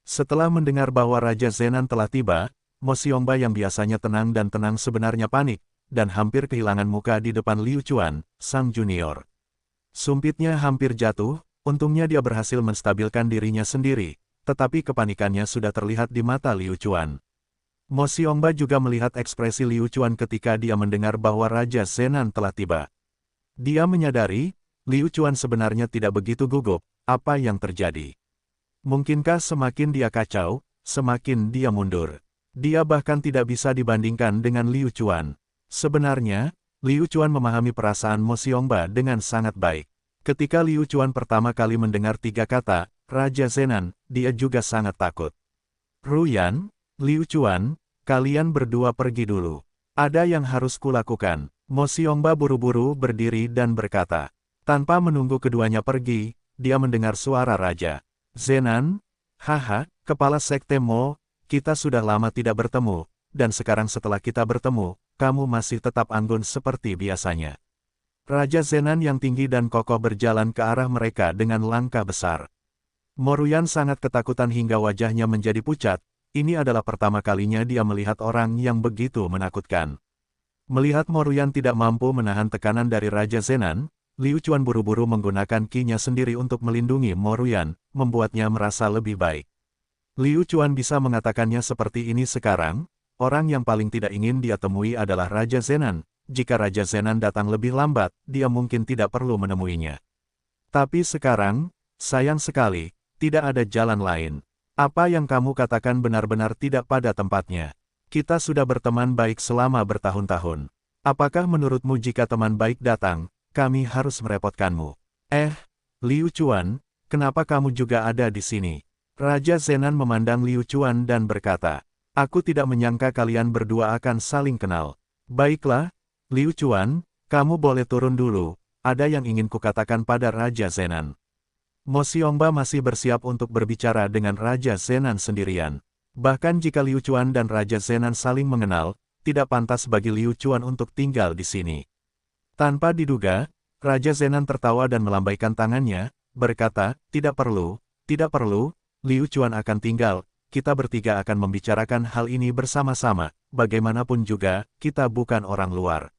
Setelah mendengar bahwa Raja Zenan telah tiba, Mo Xiongba yang biasanya tenang dan tenang sebenarnya panik, dan hampir kehilangan muka di depan Liu Chuan, sang junior. Sumpitnya hampir jatuh, untungnya dia berhasil menstabilkan dirinya sendiri, tetapi kepanikannya sudah terlihat di mata Liu Chuan. Mo Xiongba juga melihat ekspresi Liu Chuan ketika dia mendengar bahwa Raja Zenan telah tiba. Dia menyadari, Liu Chuan sebenarnya tidak begitu gugup, apa yang terjadi. Mungkinkah semakin dia kacau, semakin dia mundur. Dia bahkan tidak bisa dibandingkan dengan Liu Chuan. Sebenarnya, Liu Chuan memahami perasaan Mo Xiongba dengan sangat baik. Ketika Liu Chuan pertama kali mendengar tiga kata, Raja Zenan, dia juga sangat takut. Ruyan, Liu Chuan, kalian berdua pergi dulu. Ada yang harus kulakukan. Mo Xiongba buru-buru berdiri dan berkata. Tanpa menunggu keduanya pergi, dia mendengar suara Raja Zenan, haha, kepala sekte Mo, kita sudah lama tidak bertemu, dan sekarang setelah kita bertemu, kamu masih tetap anggun seperti biasanya. Raja Zenan yang tinggi dan kokoh berjalan ke arah mereka dengan langkah besar. Mo Ruyan sangat ketakutan hingga wajahnya menjadi pucat, ini adalah pertama kalinya dia melihat orang yang begitu menakutkan. Melihat Mo Ruyan tidak mampu menahan tekanan dari Raja Zenan, Liu Chuan buru-buru menggunakan ki-nya sendiri untuk melindungi Mo Ruyan, membuatnya merasa lebih baik. Liu Chuan bisa mengatakannya seperti ini sekarang, orang yang paling tidak ingin dia temui adalah Raja Zenan. Jika Raja Zenan datang lebih lambat, dia mungkin tidak perlu menemuinya. Tapi sekarang, sayang sekali, tidak ada jalan lain. Apa yang kamu katakan benar-benar tidak pada tempatnya. Kita sudah berteman baik selama bertahun-tahun. Apakah menurutmu jika teman baik datang, kami harus merepotkanmu? Liu Chuan, kenapa kamu juga ada di sini? Raja Zenan memandang Liu Chuan dan berkata, aku tidak menyangka kalian berdua akan saling kenal. Baiklah, Liu Chuan, kamu boleh turun dulu, ada yang ingin kukatakan pada Raja Zenan. Mo Xiongba masih bersiap untuk berbicara dengan Raja Zenan sendirian. Bahkan jika Liu Chuan dan Raja Zenan saling mengenal, tidak pantas bagi Liu Chuan untuk tinggal di sini. Tanpa diduga, Raja Zenan tertawa dan melambaikan tangannya, berkata, tidak perlu, Liu Chuan akan tinggal, kita bertiga akan membicarakan hal ini bersama-sama, bagaimanapun juga, kita bukan orang luar.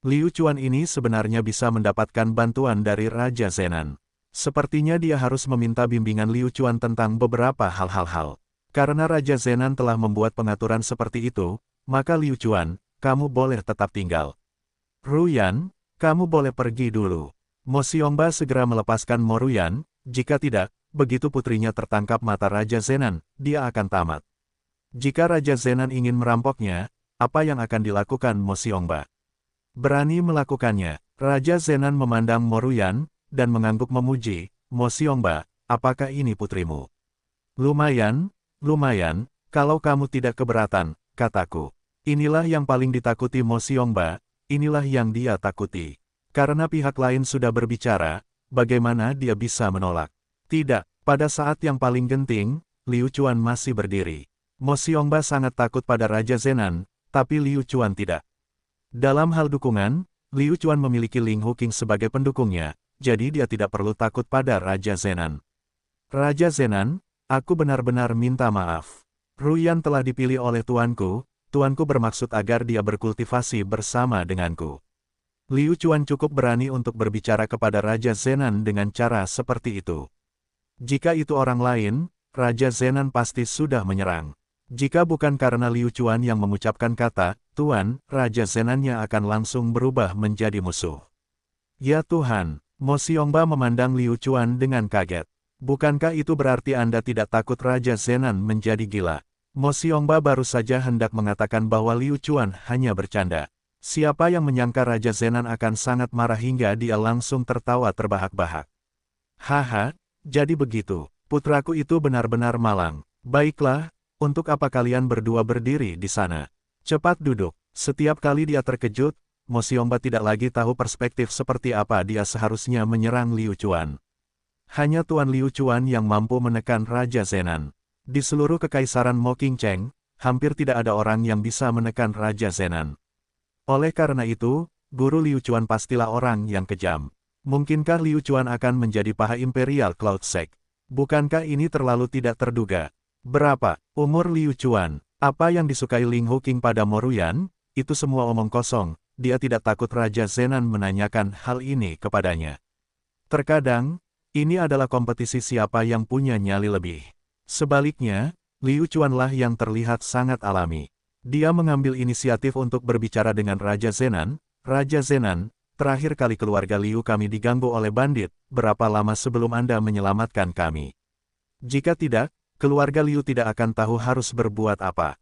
Liu Chuan ini sebenarnya bisa mendapatkan bantuan dari Raja Zenan. Sepertinya dia harus meminta bimbingan Liu Chuan tentang beberapa hal-hal. Karena Raja Zenan telah membuat pengaturan seperti itu, maka Liu Chuan, kamu boleh tetap tinggal. Ruyan, kamu boleh pergi dulu. Mo Xiongba segera melepaskan Mo Ruyan, jika tidak, begitu putrinya tertangkap mata Raja Zenan, dia akan tamat. Jika Raja Zenan ingin merampoknya, apa yang akan dilakukan Mo Xiongba? Berani melakukannya. Raja Zenan memandang Mo Ruyan, dan mengangguk memuji, Mo Xiongba, apakah ini putrimu? Lumayan, kalau kamu tidak keberatan, kataku. Inilah yang paling ditakuti Mo Xiongba, inilah yang dia takuti. Karena pihak lain sudah berbicara, bagaimana dia bisa menolak? Tidak, pada saat yang paling genting, Liu Chuan masih berdiri. Mo Xiongba sangat takut pada Raja Zenan, tapi Liu Chuan tidak. Dalam hal dukungan, Liu Chuan memiliki Ling Huqing sebagai pendukungnya, jadi dia tidak perlu takut pada Raja Zenan. Raja Zenan, aku benar-benar minta maaf. Ruyan telah dipilih oleh tuanku, tuanku bermaksud agar dia berkultivasi bersama denganku. Liu Chuan cukup berani untuk berbicara kepada Raja Zenan dengan cara seperti itu. Jika itu orang lain, Raja Zenan pasti sudah menyerang. Jika bukan karena Liu Chuan yang mengucapkan kata, Tuan, Raja Zenannya akan langsung berubah menjadi musuh. Ya Tuhan, Mo Xiongba memandang Liu Chuan dengan kaget. Bukankah itu berarti Anda tidak takut Raja Zenan menjadi gila? Mo Xiongba baru saja hendak mengatakan bahwa Liu Chuan hanya bercanda. Siapa yang menyangka Raja Zenan akan sangat marah hingga dia langsung tertawa terbahak-bahak. Haha, jadi begitu. Putraku itu benar-benar malang. Baiklah, untuk apa kalian berdua berdiri di sana? Cepat duduk. Setiap kali dia terkejut, Mo Xiongba tidak lagi tahu perspektif seperti apa dia seharusnya menyerang Liu Chuan. Hanya Tuan Liu Chuan yang mampu menekan Raja Zenan. Di seluruh kekaisaran Mo Qingcheng, hampir tidak ada orang yang bisa menekan Raja Zenan. Oleh karena itu, Guru Liu Chuan pastilah orang yang kejam. Mungkinkah Liu Chuan akan menjadi paha Imperial Cloud Sect? Bukankah ini terlalu tidak terduga? Berapa umur Liu Chuan? Apa yang disukai Ling Huqing pada Moruyan? Itu semua omong kosong, dia tidak takut Raja Zenan menanyakan hal ini kepadanya. Terkadang, ini adalah kompetisi siapa yang punya nyali lebih. Sebaliknya, Liu Chuanlah yang terlihat sangat alami. Dia mengambil inisiatif untuk berbicara dengan Raja Zenan. Raja Zenan, terakhir kali keluarga Liu kami diganggu oleh bandit, berapa lama sebelum Anda menyelamatkan kami? Jika tidak, keluarga Liu tidak akan tahu harus berbuat apa.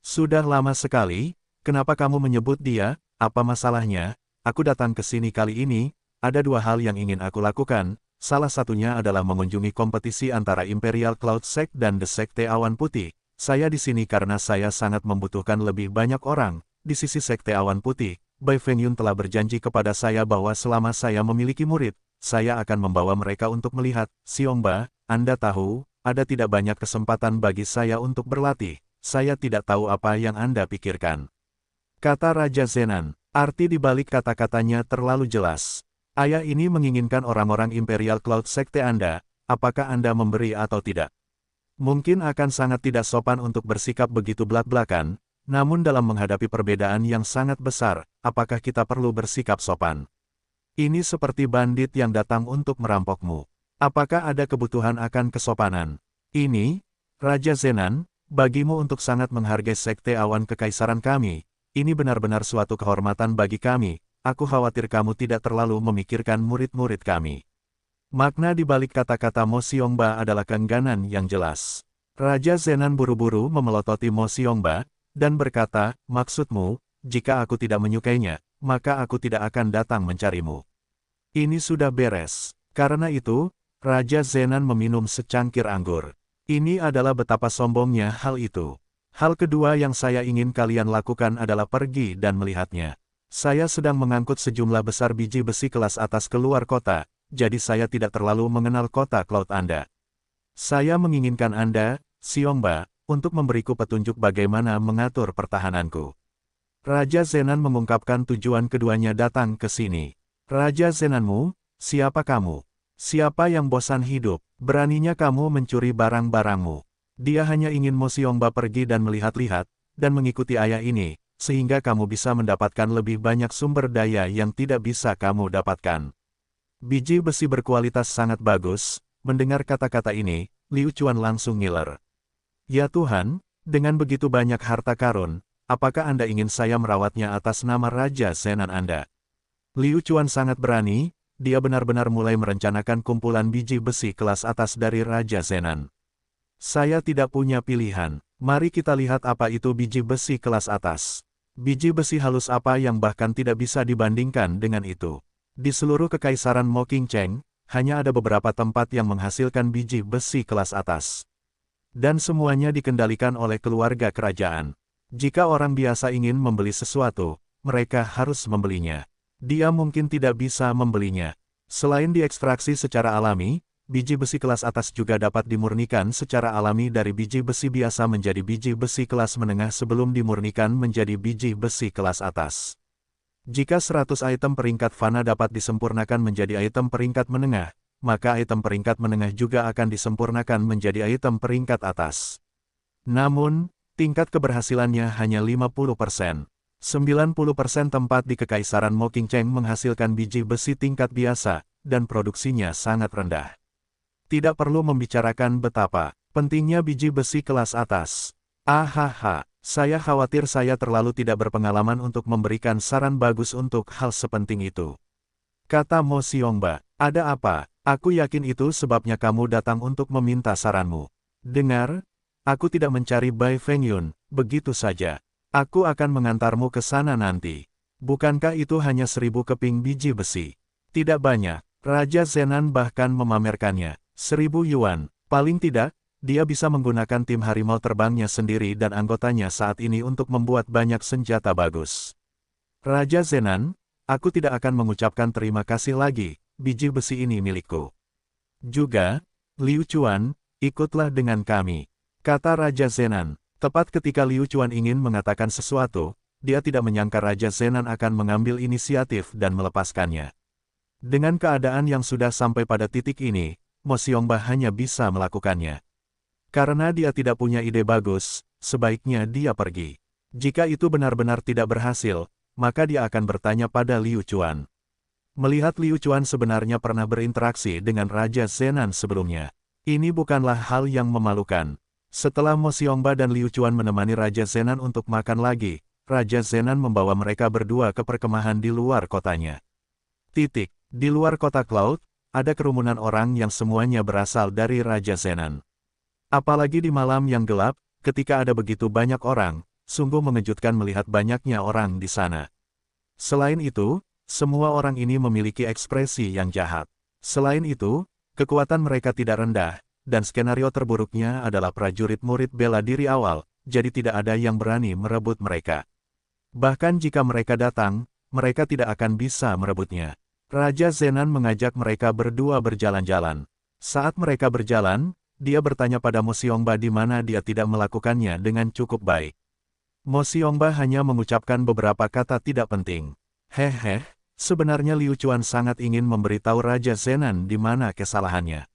Sudah lama sekali, kenapa kamu menyebut dia? Apa masalahnya? Aku datang ke sini kali ini, ada dua hal yang ingin aku lakukan, salah satunya adalah mengunjungi kompetisi antara Imperial Cloud Sect dan The Sekte Awan Putih. Saya di sini karena saya sangat membutuhkan lebih banyak orang. Di sisi Sekte Awan Putih, Bai Fengyun telah berjanji kepada saya bahwa selama saya memiliki murid, saya akan membawa mereka untuk melihat. Xiongba, Anda tahu, ada tidak banyak kesempatan bagi saya untuk berlatih. Saya tidak tahu apa yang Anda pikirkan. Kata Raja Zenan, arti di balik kata-katanya terlalu jelas. Ayah ini menginginkan orang-orang Imperial Cloud Sekte Anda, apakah Anda memberi atau tidak? Mungkin akan sangat tidak sopan untuk bersikap begitu belak-belakan, namun dalam menghadapi perbedaan yang sangat besar, apakah kita perlu bersikap sopan? Ini seperti bandit yang datang untuk merampokmu. Apakah ada kebutuhan akan kesopanan? Ini, Raja Zenan, bagimu untuk sangat menghargai Sekte Awan Kekaisaran kami, ini benar-benar suatu kehormatan bagi kami. Aku khawatir kamu tidak terlalu memikirkan murid-murid kami. Makna di balik kata-kata Mo Xiongba adalah keengganan yang jelas. Raja Zenan buru-buru memelototi Mo Xiongba, dan berkata, maksudmu, jika aku tidak menyukainya, maka aku tidak akan datang mencarimu. Ini sudah beres. Karena itu, Raja Zenan meminum secangkir anggur. Ini adalah betapa sombongnya hal itu. Hal kedua yang saya ingin kalian lakukan adalah pergi dan melihatnya. Saya sedang mengangkut sejumlah besar biji besi kelas atas keluar kota, jadi saya tidak terlalu mengenal kota Cloud Anda. Saya menginginkan Anda, Xiongba, untuk memberiku petunjuk bagaimana mengatur pertahananku. Raja Zenan mengungkapkan tujuan keduanya datang ke sini. Raja Zenanmu, siapa kamu? Siapa yang bosan hidup? Beraninya kamu mencuri barang-barangmu. Dia hanya ingin Mo Xiongba pergi dan melihat-lihat, dan mengikuti ayah ini, sehingga kamu bisa mendapatkan lebih banyak sumber daya yang tidak bisa kamu dapatkan. Biji besi berkualitas sangat bagus. Mendengar kata-kata ini, Liu Chuan langsung ngiler. Ya Tuhan, dengan begitu banyak harta karun, apakah Anda ingin saya merawatnya atas nama Raja Zenan Anda? Liu Chuan sangat berani, dia benar-benar mulai merencanakan kumpulan biji besi kelas atas dari Raja Zenan. Saya tidak punya pilihan. Mari kita lihat apa itu biji besi kelas atas. Biji besi halus apa yang bahkan tidak bisa dibandingkan dengan itu. Di seluruh kekaisaran Mo Qingcheng, hanya ada beberapa tempat yang menghasilkan biji besi kelas atas. Dan semuanya dikendalikan oleh keluarga kerajaan. Jika orang biasa ingin membeli sesuatu, mereka harus membelinya. Dia mungkin tidak bisa membelinya. Selain diekstraksi secara alami, biji besi kelas atas juga dapat dimurnikan secara alami dari biji besi biasa menjadi biji besi kelas menengah sebelum dimurnikan menjadi biji besi kelas atas. Jika 100 item peringkat fana dapat disempurnakan menjadi item peringkat menengah, maka item peringkat menengah juga akan disempurnakan menjadi item peringkat atas. Namun, Tingkat keberhasilannya hanya 50%. 90% tempat di Kekaisaran Moqingcheng menghasilkan biji besi tingkat biasa, dan produksinya sangat rendah. Tidak perlu membicarakan betapa pentingnya biji besi kelas atas. Ahaha, saya khawatir saya terlalu tidak berpengalaman untuk memberikan saran bagus untuk hal sepenting itu. Kata Mo Xiongba, ada apa? Aku yakin itu sebabnya kamu datang untuk meminta saranmu. Dengar, aku tidak mencari Bai Fengyun, begitu saja. Aku akan mengantarmu ke sana nanti. Bukankah itu hanya 1000 keping biji besi? Tidak banyak. Raja Zenan bahkan memamerkannya. 1000 yuan. Paling tidak, dia bisa menggunakan tim harimau terbangnya sendiri dan anggotanya saat ini untuk membuat banyak senjata bagus. Raja Zenan, aku tidak akan mengucapkan terima kasih lagi, biji besi ini milikku. Juga, Liu Chuan, ikutlah dengan kami, kata Raja Zenan. Tepat ketika Liu Chuan ingin mengatakan sesuatu, dia tidak menyangka Raja Zenan akan mengambil inisiatif dan melepaskannya. Dengan keadaan yang sudah sampai pada titik ini, Mo Xiongba hanya bisa melakukannya. Karena dia tidak punya ide bagus, sebaiknya dia pergi. Jika itu benar-benar tidak berhasil, maka dia akan bertanya pada Liu Chuan. Melihat Liu Chuan sebenarnya pernah berinteraksi dengan Raja Zenan sebelumnya. Ini bukanlah hal yang memalukan. Setelah Mo Xiongba dan Liu Chuan menemani Raja Zenan untuk makan lagi, Raja Zenan membawa mereka berdua ke perkemahan di luar kotanya. Di luar kota Cloud, ada kerumunan orang yang semuanya berasal dari Raja Zenan. Apalagi di malam yang gelap, ketika ada begitu banyak orang, sungguh mengejutkan melihat banyaknya orang di sana. Selain itu, semua orang ini memiliki ekspresi yang jahat. Selain itu, kekuatan mereka tidak rendah, dan skenario terburuknya adalah prajurit murid bela diri awal, jadi tidak ada yang berani merebut mereka. Bahkan jika mereka datang, mereka tidak akan bisa merebutnya. Raja Zenan mengajak mereka berdua berjalan-jalan. Saat mereka berjalan, dia bertanya pada Mo Xiongba di mana dia tidak melakukannya dengan cukup baik. Mo Xiongba hanya mengucapkan beberapa kata tidak penting. Hehe, sebenarnya Liu Chuan sangat ingin memberitahu Raja Zenan di mana kesalahannya.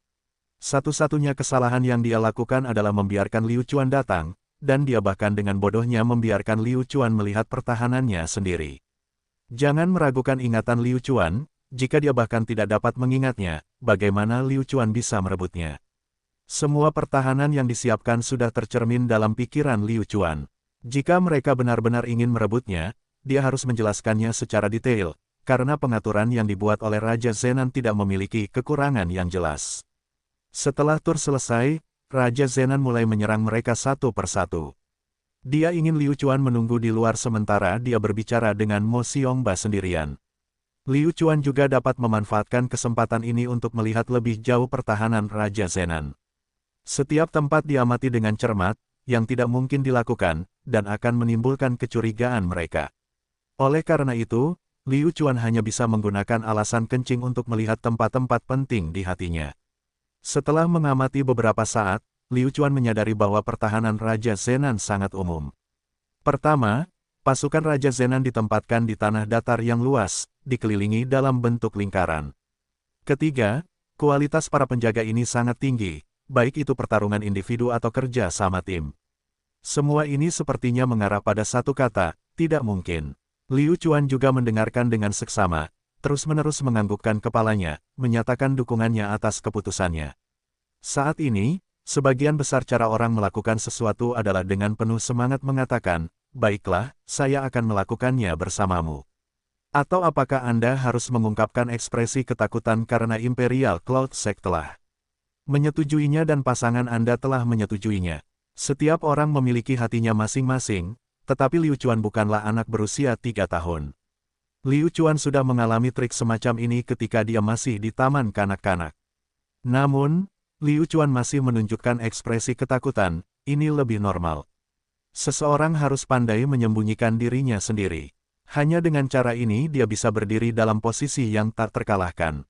Satu-satunya kesalahan yang dia lakukan adalah membiarkan Liu Chuan datang, dan dia bahkan dengan bodohnya membiarkan Liu Chuan melihat pertahanannya sendiri. Jangan meragukan ingatan Liu Chuan, jika dia bahkan tidak dapat mengingatnya, bagaimana Liu Chuan bisa merebutnya. Semua pertahanan yang disiapkan sudah tercermin dalam pikiran Liu Chuan. Jika mereka benar-benar ingin merebutnya, dia harus menjelaskannya secara detail, karena pengaturan yang dibuat oleh Raja Zenan tidak memiliki kekurangan yang jelas. Setelah tur selesai, Raja Zenan mulai menyerang mereka satu persatu. Dia ingin Liu Chuan menunggu di luar sementara dia berbicara dengan Mo Xiongba sendirian. Liu Chuan juga dapat memanfaatkan kesempatan ini untuk melihat lebih jauh pertahanan Raja Zenan. Setiap tempat diamati dengan cermat, yang tidak mungkin dilakukan, dan akan menimbulkan kecurigaan mereka. Oleh karena itu, Liu Chuan hanya bisa menggunakan alasan kencing untuk melihat tempat-tempat penting di hatinya. Setelah mengamati beberapa saat, Liu Chuan menyadari bahwa pertahanan Raja Zenan sangat umum. Pertama, pasukan Raja Zenan ditempatkan di tanah datar yang luas, dikelilingi dalam bentuk lingkaran. Ketiga, kualitas para penjaga ini sangat tinggi, baik itu pertarungan individu atau kerja sama tim. Semua ini sepertinya mengarah pada satu kata, tidak mungkin. Liu Chuan juga mendengarkan dengan seksama, terus-menerus menganggukkan kepalanya, menyatakan dukungannya atas keputusannya. Saat ini, sebagian besar cara orang melakukan sesuatu adalah dengan penuh semangat mengatakan, baiklah, saya akan melakukannya bersamamu. Atau apakah Anda harus mengungkapkan ekspresi ketakutan karena Imperial Cloud Sect telah menyetujuinya dan pasangan Anda telah menyetujuinya? Setiap orang memiliki hatinya masing-masing, tetapi Liu Chuan bukanlah anak berusia 3 tahun. Liu Chuan sudah mengalami trik semacam ini ketika dia masih di taman kanak-kanak. Namun, Liu Chuan masih menunjukkan ekspresi ketakutan, ini lebih normal. Seseorang harus pandai menyembunyikan dirinya sendiri. Hanya dengan cara ini dia bisa berdiri dalam posisi yang tak terkalahkan.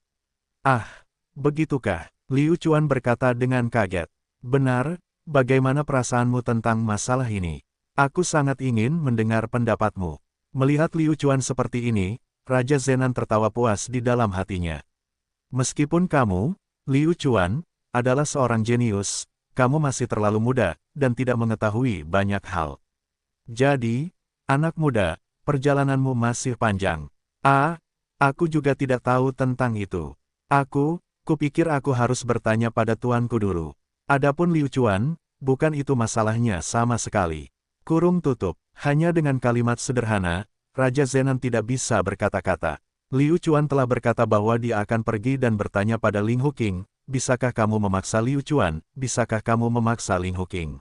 Ah, begitukah? Liu Chuan berkata dengan kaget. Benar, bagaimana perasaanmu tentang masalah ini? Aku sangat ingin mendengar pendapatmu. Melihat Liu Chuan seperti ini, Raja Zenan tertawa puas di dalam hatinya. Meskipun kamu, Liu Chuan, adalah seorang jenius, kamu masih terlalu muda, dan tidak mengetahui banyak hal. Jadi, anak muda, perjalananmu masih panjang. Aku juga tidak tahu tentang itu. Kupikir aku harus bertanya pada tuanku dulu. Adapun Liu Chuan, bukan itu masalahnya sama sekali. Kurung tutup, hanya dengan kalimat sederhana, Raja Zenan tidak bisa berkata-kata. Liu Chuan telah berkata bahwa dia akan pergi dan bertanya pada Ling Huqing, bisakah kamu memaksa Liu Chuan, bisakah kamu memaksa Ling Huqing?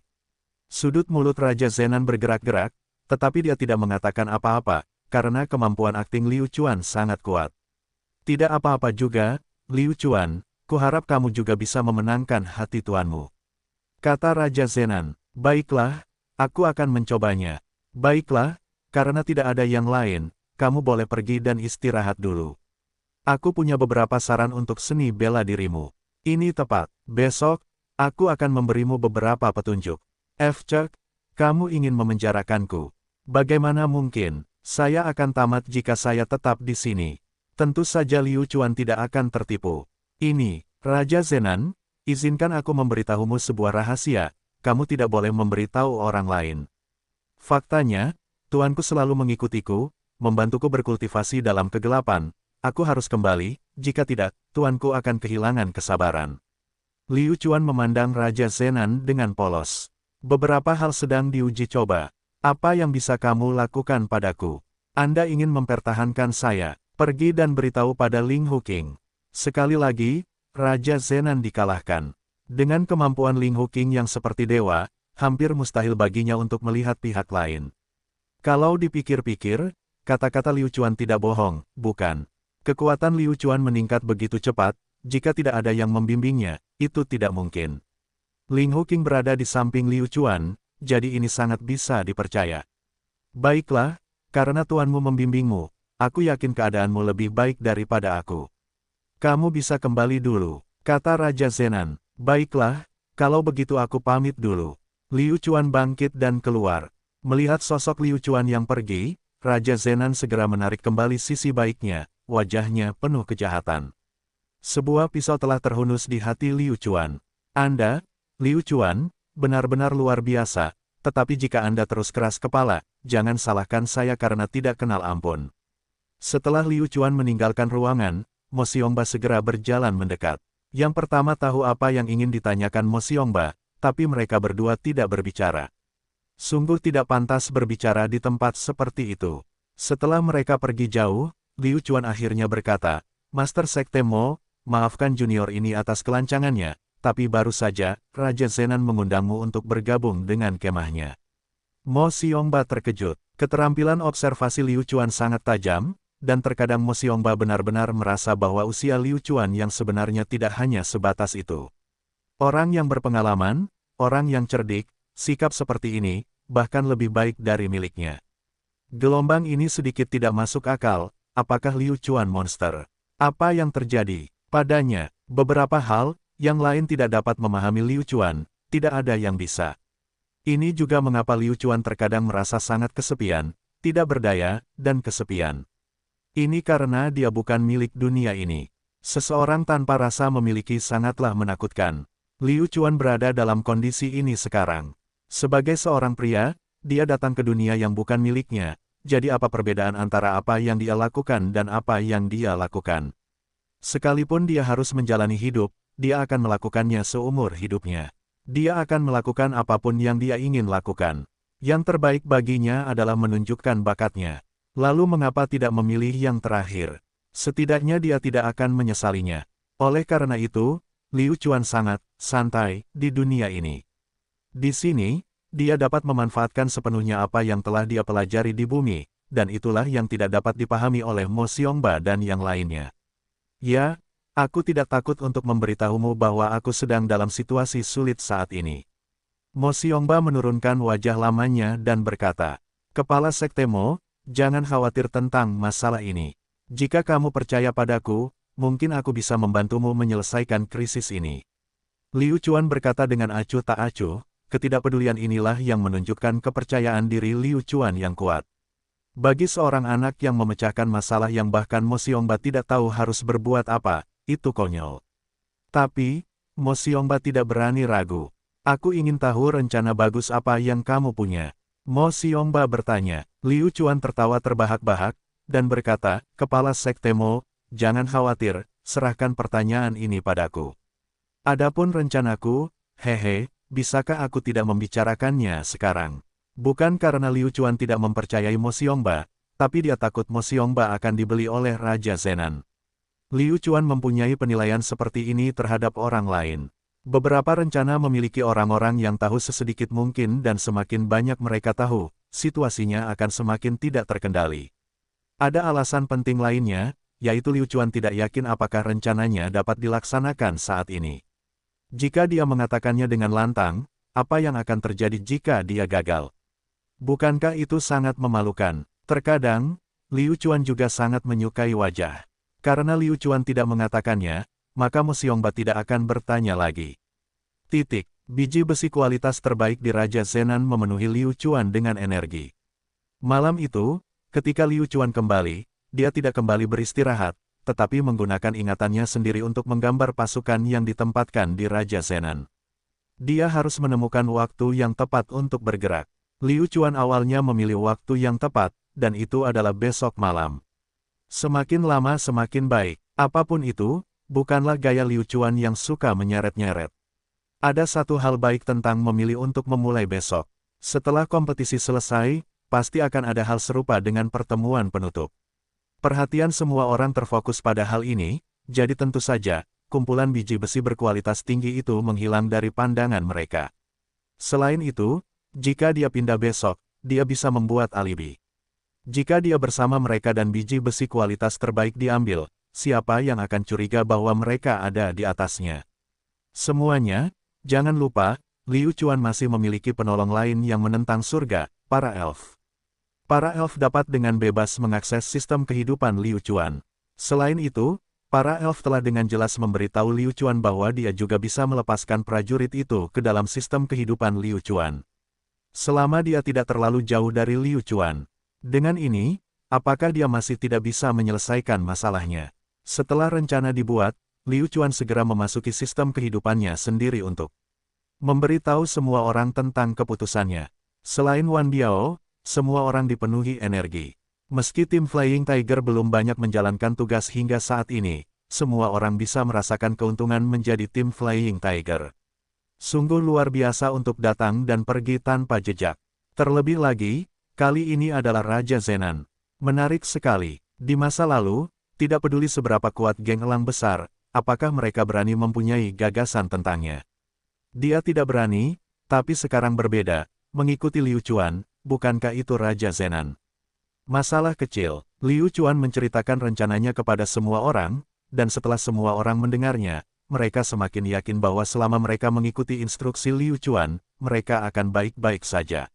Sudut mulut Raja Zenan bergerak-gerak, tetapi dia tidak mengatakan apa-apa, karena kemampuan akting Liu Chuan sangat kuat. Tidak apa-apa juga, Liu Chuan, kuharap kamu juga bisa memenangkan hati tuanmu. Kata Raja Zenan, baiklah, aku akan mencobanya. Baiklah, karena tidak ada yang lain, kamu boleh pergi dan istirahat dulu. Aku punya beberapa saran untuk seni bela dirimu. Ini tepat, besok, aku akan memberimu beberapa petunjuk. Cek, kamu ingin memenjarakanku. Bagaimana mungkin, saya akan tamat jika saya tetap di sini. Tentu saja Liu Chuan tidak akan tertipu. Ini, Raja Zenan, izinkan aku memberitahumu sebuah rahasia, kamu tidak boleh memberitahu orang lain. Faktanya, tuanku selalu mengikutiku, membantuku berkultivasi dalam kegelapan, aku harus kembali, jika tidak, tuanku akan kehilangan kesabaran. Liu Chuan memandang Raja Zenan dengan polos. Beberapa hal sedang diuji coba. Apa yang bisa kamu lakukan padaku? Anda ingin mempertahankan saya? Pergi dan beritahu pada Ling Huqing. Sekali lagi, Raja Zenan dikalahkan. Dengan kemampuan Ling Huqing yang seperti dewa, hampir mustahil baginya untuk melihat pihak lain. Kalau dipikir-pikir, kata-kata Liu Chuan tidak bohong, bukan? Kekuatan Liu Chuan meningkat begitu cepat, jika tidak ada yang membimbingnya, itu tidak mungkin. Ling Huqing berada di samping Liu Chuan, jadi ini sangat bisa dipercaya. Baiklah, karena tuanmu membimbingmu, aku yakin keadaanmu lebih baik daripada aku. Kamu bisa kembali dulu, kata Raja Zenan. Baiklah, kalau begitu aku pamit dulu. Liu Chuan bangkit dan keluar. Melihat sosok Liu Chuan yang pergi, Raja Zenan segera menarik kembali sisi baiknya, wajahnya penuh kejahatan. Sebuah pisau telah terhunus di hati Liu Chuan. Anda, Liu Chuan, benar-benar luar biasa, tetapi jika Anda terus keras kepala, jangan salahkan saya karena tidak kenal ampun. Setelah Liu Chuan meninggalkan ruangan, Mo Xiongba segera berjalan mendekat. Yang pertama tahu apa yang ingin ditanyakan Mo Xiongba, tapi mereka berdua tidak berbicara. Sungguh tidak pantas berbicara di tempat seperti itu. Setelah mereka pergi jauh, Liu Chuan akhirnya berkata, Master Sekte Mo, maafkan junior ini atas kelancangannya, tapi baru saja, Raja Zenan mengundangmu untuk bergabung dengan kemahnya. Mo Xiongba terkejut. Keterampilan observasi Liu Chuan sangat tajam, dan terkadang Mo Xiongba benar-benar merasa bahwa usia Liu Chuan yang sebenarnya tidak hanya sebatas itu. Orang yang berpengalaman, orang yang cerdik, sikap seperti ini, bahkan lebih baik dari miliknya. Gelombang ini sedikit tidak masuk akal, apakah Liu Chuan monster? Apa yang terjadi padanya? Beberapa hal, yang lain tidak dapat memahami Liu Chuan, tidak ada yang bisa. Ini juga mengapa Liu Chuan terkadang merasa sangat kesepian, tidak berdaya, dan kesepian. Ini karena dia bukan milik dunia ini. Seseorang tanpa rasa memiliki sangatlah menakutkan. Liu Chuan berada dalam kondisi ini sekarang. Sebagai seorang pria, dia datang ke dunia yang bukan miliknya, jadi apa perbedaan antara apa yang dia lakukan dan apa yang dia lakukan? Sekalipun dia harus menjalani hidup, dia akan melakukannya seumur hidupnya. Dia akan melakukan apapun yang dia ingin lakukan. Yang terbaik baginya adalah menunjukkan bakatnya. Lalu mengapa tidak memilih yang terakhir? Setidaknya dia tidak akan menyesalinya. Oleh karena itu, Liu Chuan sangat santai di dunia ini. Di sini, dia dapat memanfaatkan sepenuhnya apa yang telah dia pelajari di bumi, dan itulah yang tidak dapat dipahami oleh Mo Xiongba dan yang lainnya. Ya, aku tidak takut untuk memberitahumu bahwa aku sedang dalam situasi sulit saat ini. Mo Xiongba menurunkan wajah lamanya dan berkata, Kepala Sekte Mo, jangan khawatir tentang masalah ini. Jika kamu percaya padaku, mungkin aku bisa membantumu menyelesaikan krisis ini. Liu Chuan berkata dengan acuh tak acuh, ketidakpedulian inilah yang menunjukkan kepercayaan diri Liu Chuan yang kuat. Bagi seorang anak yang memecahkan masalah yang bahkan Mo Xiongba tidak tahu harus berbuat apa, itu konyol. Tapi, Mo Xiongba tidak berani ragu. Aku ingin tahu rencana bagus apa yang kamu punya. Mo Xiongba bertanya. Liu Chuan tertawa terbahak-bahak, dan berkata, Kepala Sekte Mo, jangan khawatir, serahkan pertanyaan ini padaku. Adapun rencanaku, hehe, bisakah aku tidak membicarakannya sekarang? Bukan karena Liu Chuan tidak mempercayai Mo Xiongba, tapi dia takut Mo Xiongba akan dibeli oleh Raja Zenan. Liu Chuan mempunyai penilaian seperti ini terhadap orang lain. Beberapa rencana memiliki orang-orang yang tahu sesedikit mungkin dan semakin banyak mereka tahu, situasinya akan semakin tidak terkendali. Ada alasan penting lainnya, yaitu Liu Chuan tidak yakin apakah rencananya dapat dilaksanakan saat ini. Jika dia mengatakannya dengan lantang, apa yang akan terjadi jika dia gagal? Bukankah itu sangat memalukan? Terkadang, Liu Chuan juga sangat menyukai wajah. Karena Liu Chuan tidak mengatakannya, maka Mo Xiongba tidak akan bertanya lagi. Biji besi kualitas terbaik di Raja Zenan memenuhi Liu Chuan dengan energi. Malam itu, ketika Liu Chuan kembali, dia tidak kembali beristirahat, tetapi menggunakan ingatannya sendiri untuk menggambar pasukan yang ditempatkan di Raja Zenan. Dia harus menemukan waktu yang tepat untuk bergerak. Liu Chuan awalnya memilih waktu yang tepat, dan itu adalah besok malam. Semakin lama semakin baik. Apapun itu, bukanlah gaya Liu Chuan yang suka menyeret-nyeret. Ada satu hal baik tentang memilih untuk memulai besok. Setelah kompetisi selesai, pasti akan ada hal serupa dengan pertemuan penutup. Perhatian semua orang terfokus pada hal ini, jadi tentu saja, kumpulan biji besi berkualitas tinggi itu menghilang dari pandangan mereka. Selain itu, jika dia pindah besok, dia bisa membuat alibi. Jika dia bersama mereka dan biji besi kualitas terbaik diambil, siapa yang akan curiga bahwa mereka ada di atasnya? Semuanya, jangan lupa, Liu Chuan masih memiliki penolong lain yang menentang surga, para elf. Para elf dapat dengan bebas mengakses sistem kehidupan Liu Chuan. Selain itu, para elf telah dengan jelas memberitahu Liu Chuan bahwa dia juga bisa melepaskan prajurit itu ke dalam sistem kehidupan Liu Chuan. Selama dia tidak terlalu jauh dari Liu Chuan. Dengan ini, apakah dia masih tidak bisa menyelesaikan masalahnya? Setelah rencana dibuat, Liu Chuan segera memasuki sistem kehidupannya sendiri untuk memberitahu semua orang tentang keputusannya. Selain Wan Biao, semua orang dipenuhi energi. Meski tim Flying Tiger belum banyak menjalankan tugas hingga saat ini, semua orang bisa merasakan keuntungan menjadi tim Flying Tiger. Sungguh luar biasa untuk datang dan pergi tanpa jejak. Terlebih lagi, kali ini adalah Raja Zenan. Menarik sekali. Di masa lalu, tidak peduli seberapa kuat geng elang besar, apakah mereka berani mempunyai gagasan tentangnya. Dia tidak berani, tapi sekarang berbeda, mengikuti Liu Chuan, bukankah itu Raja Zenan? Masalah kecil, Liu Chuan menceritakan rencananya kepada semua orang, dan setelah semua orang mendengarnya, mereka semakin yakin bahwa selama mereka mengikuti instruksi Liu Chuan, mereka akan baik-baik saja.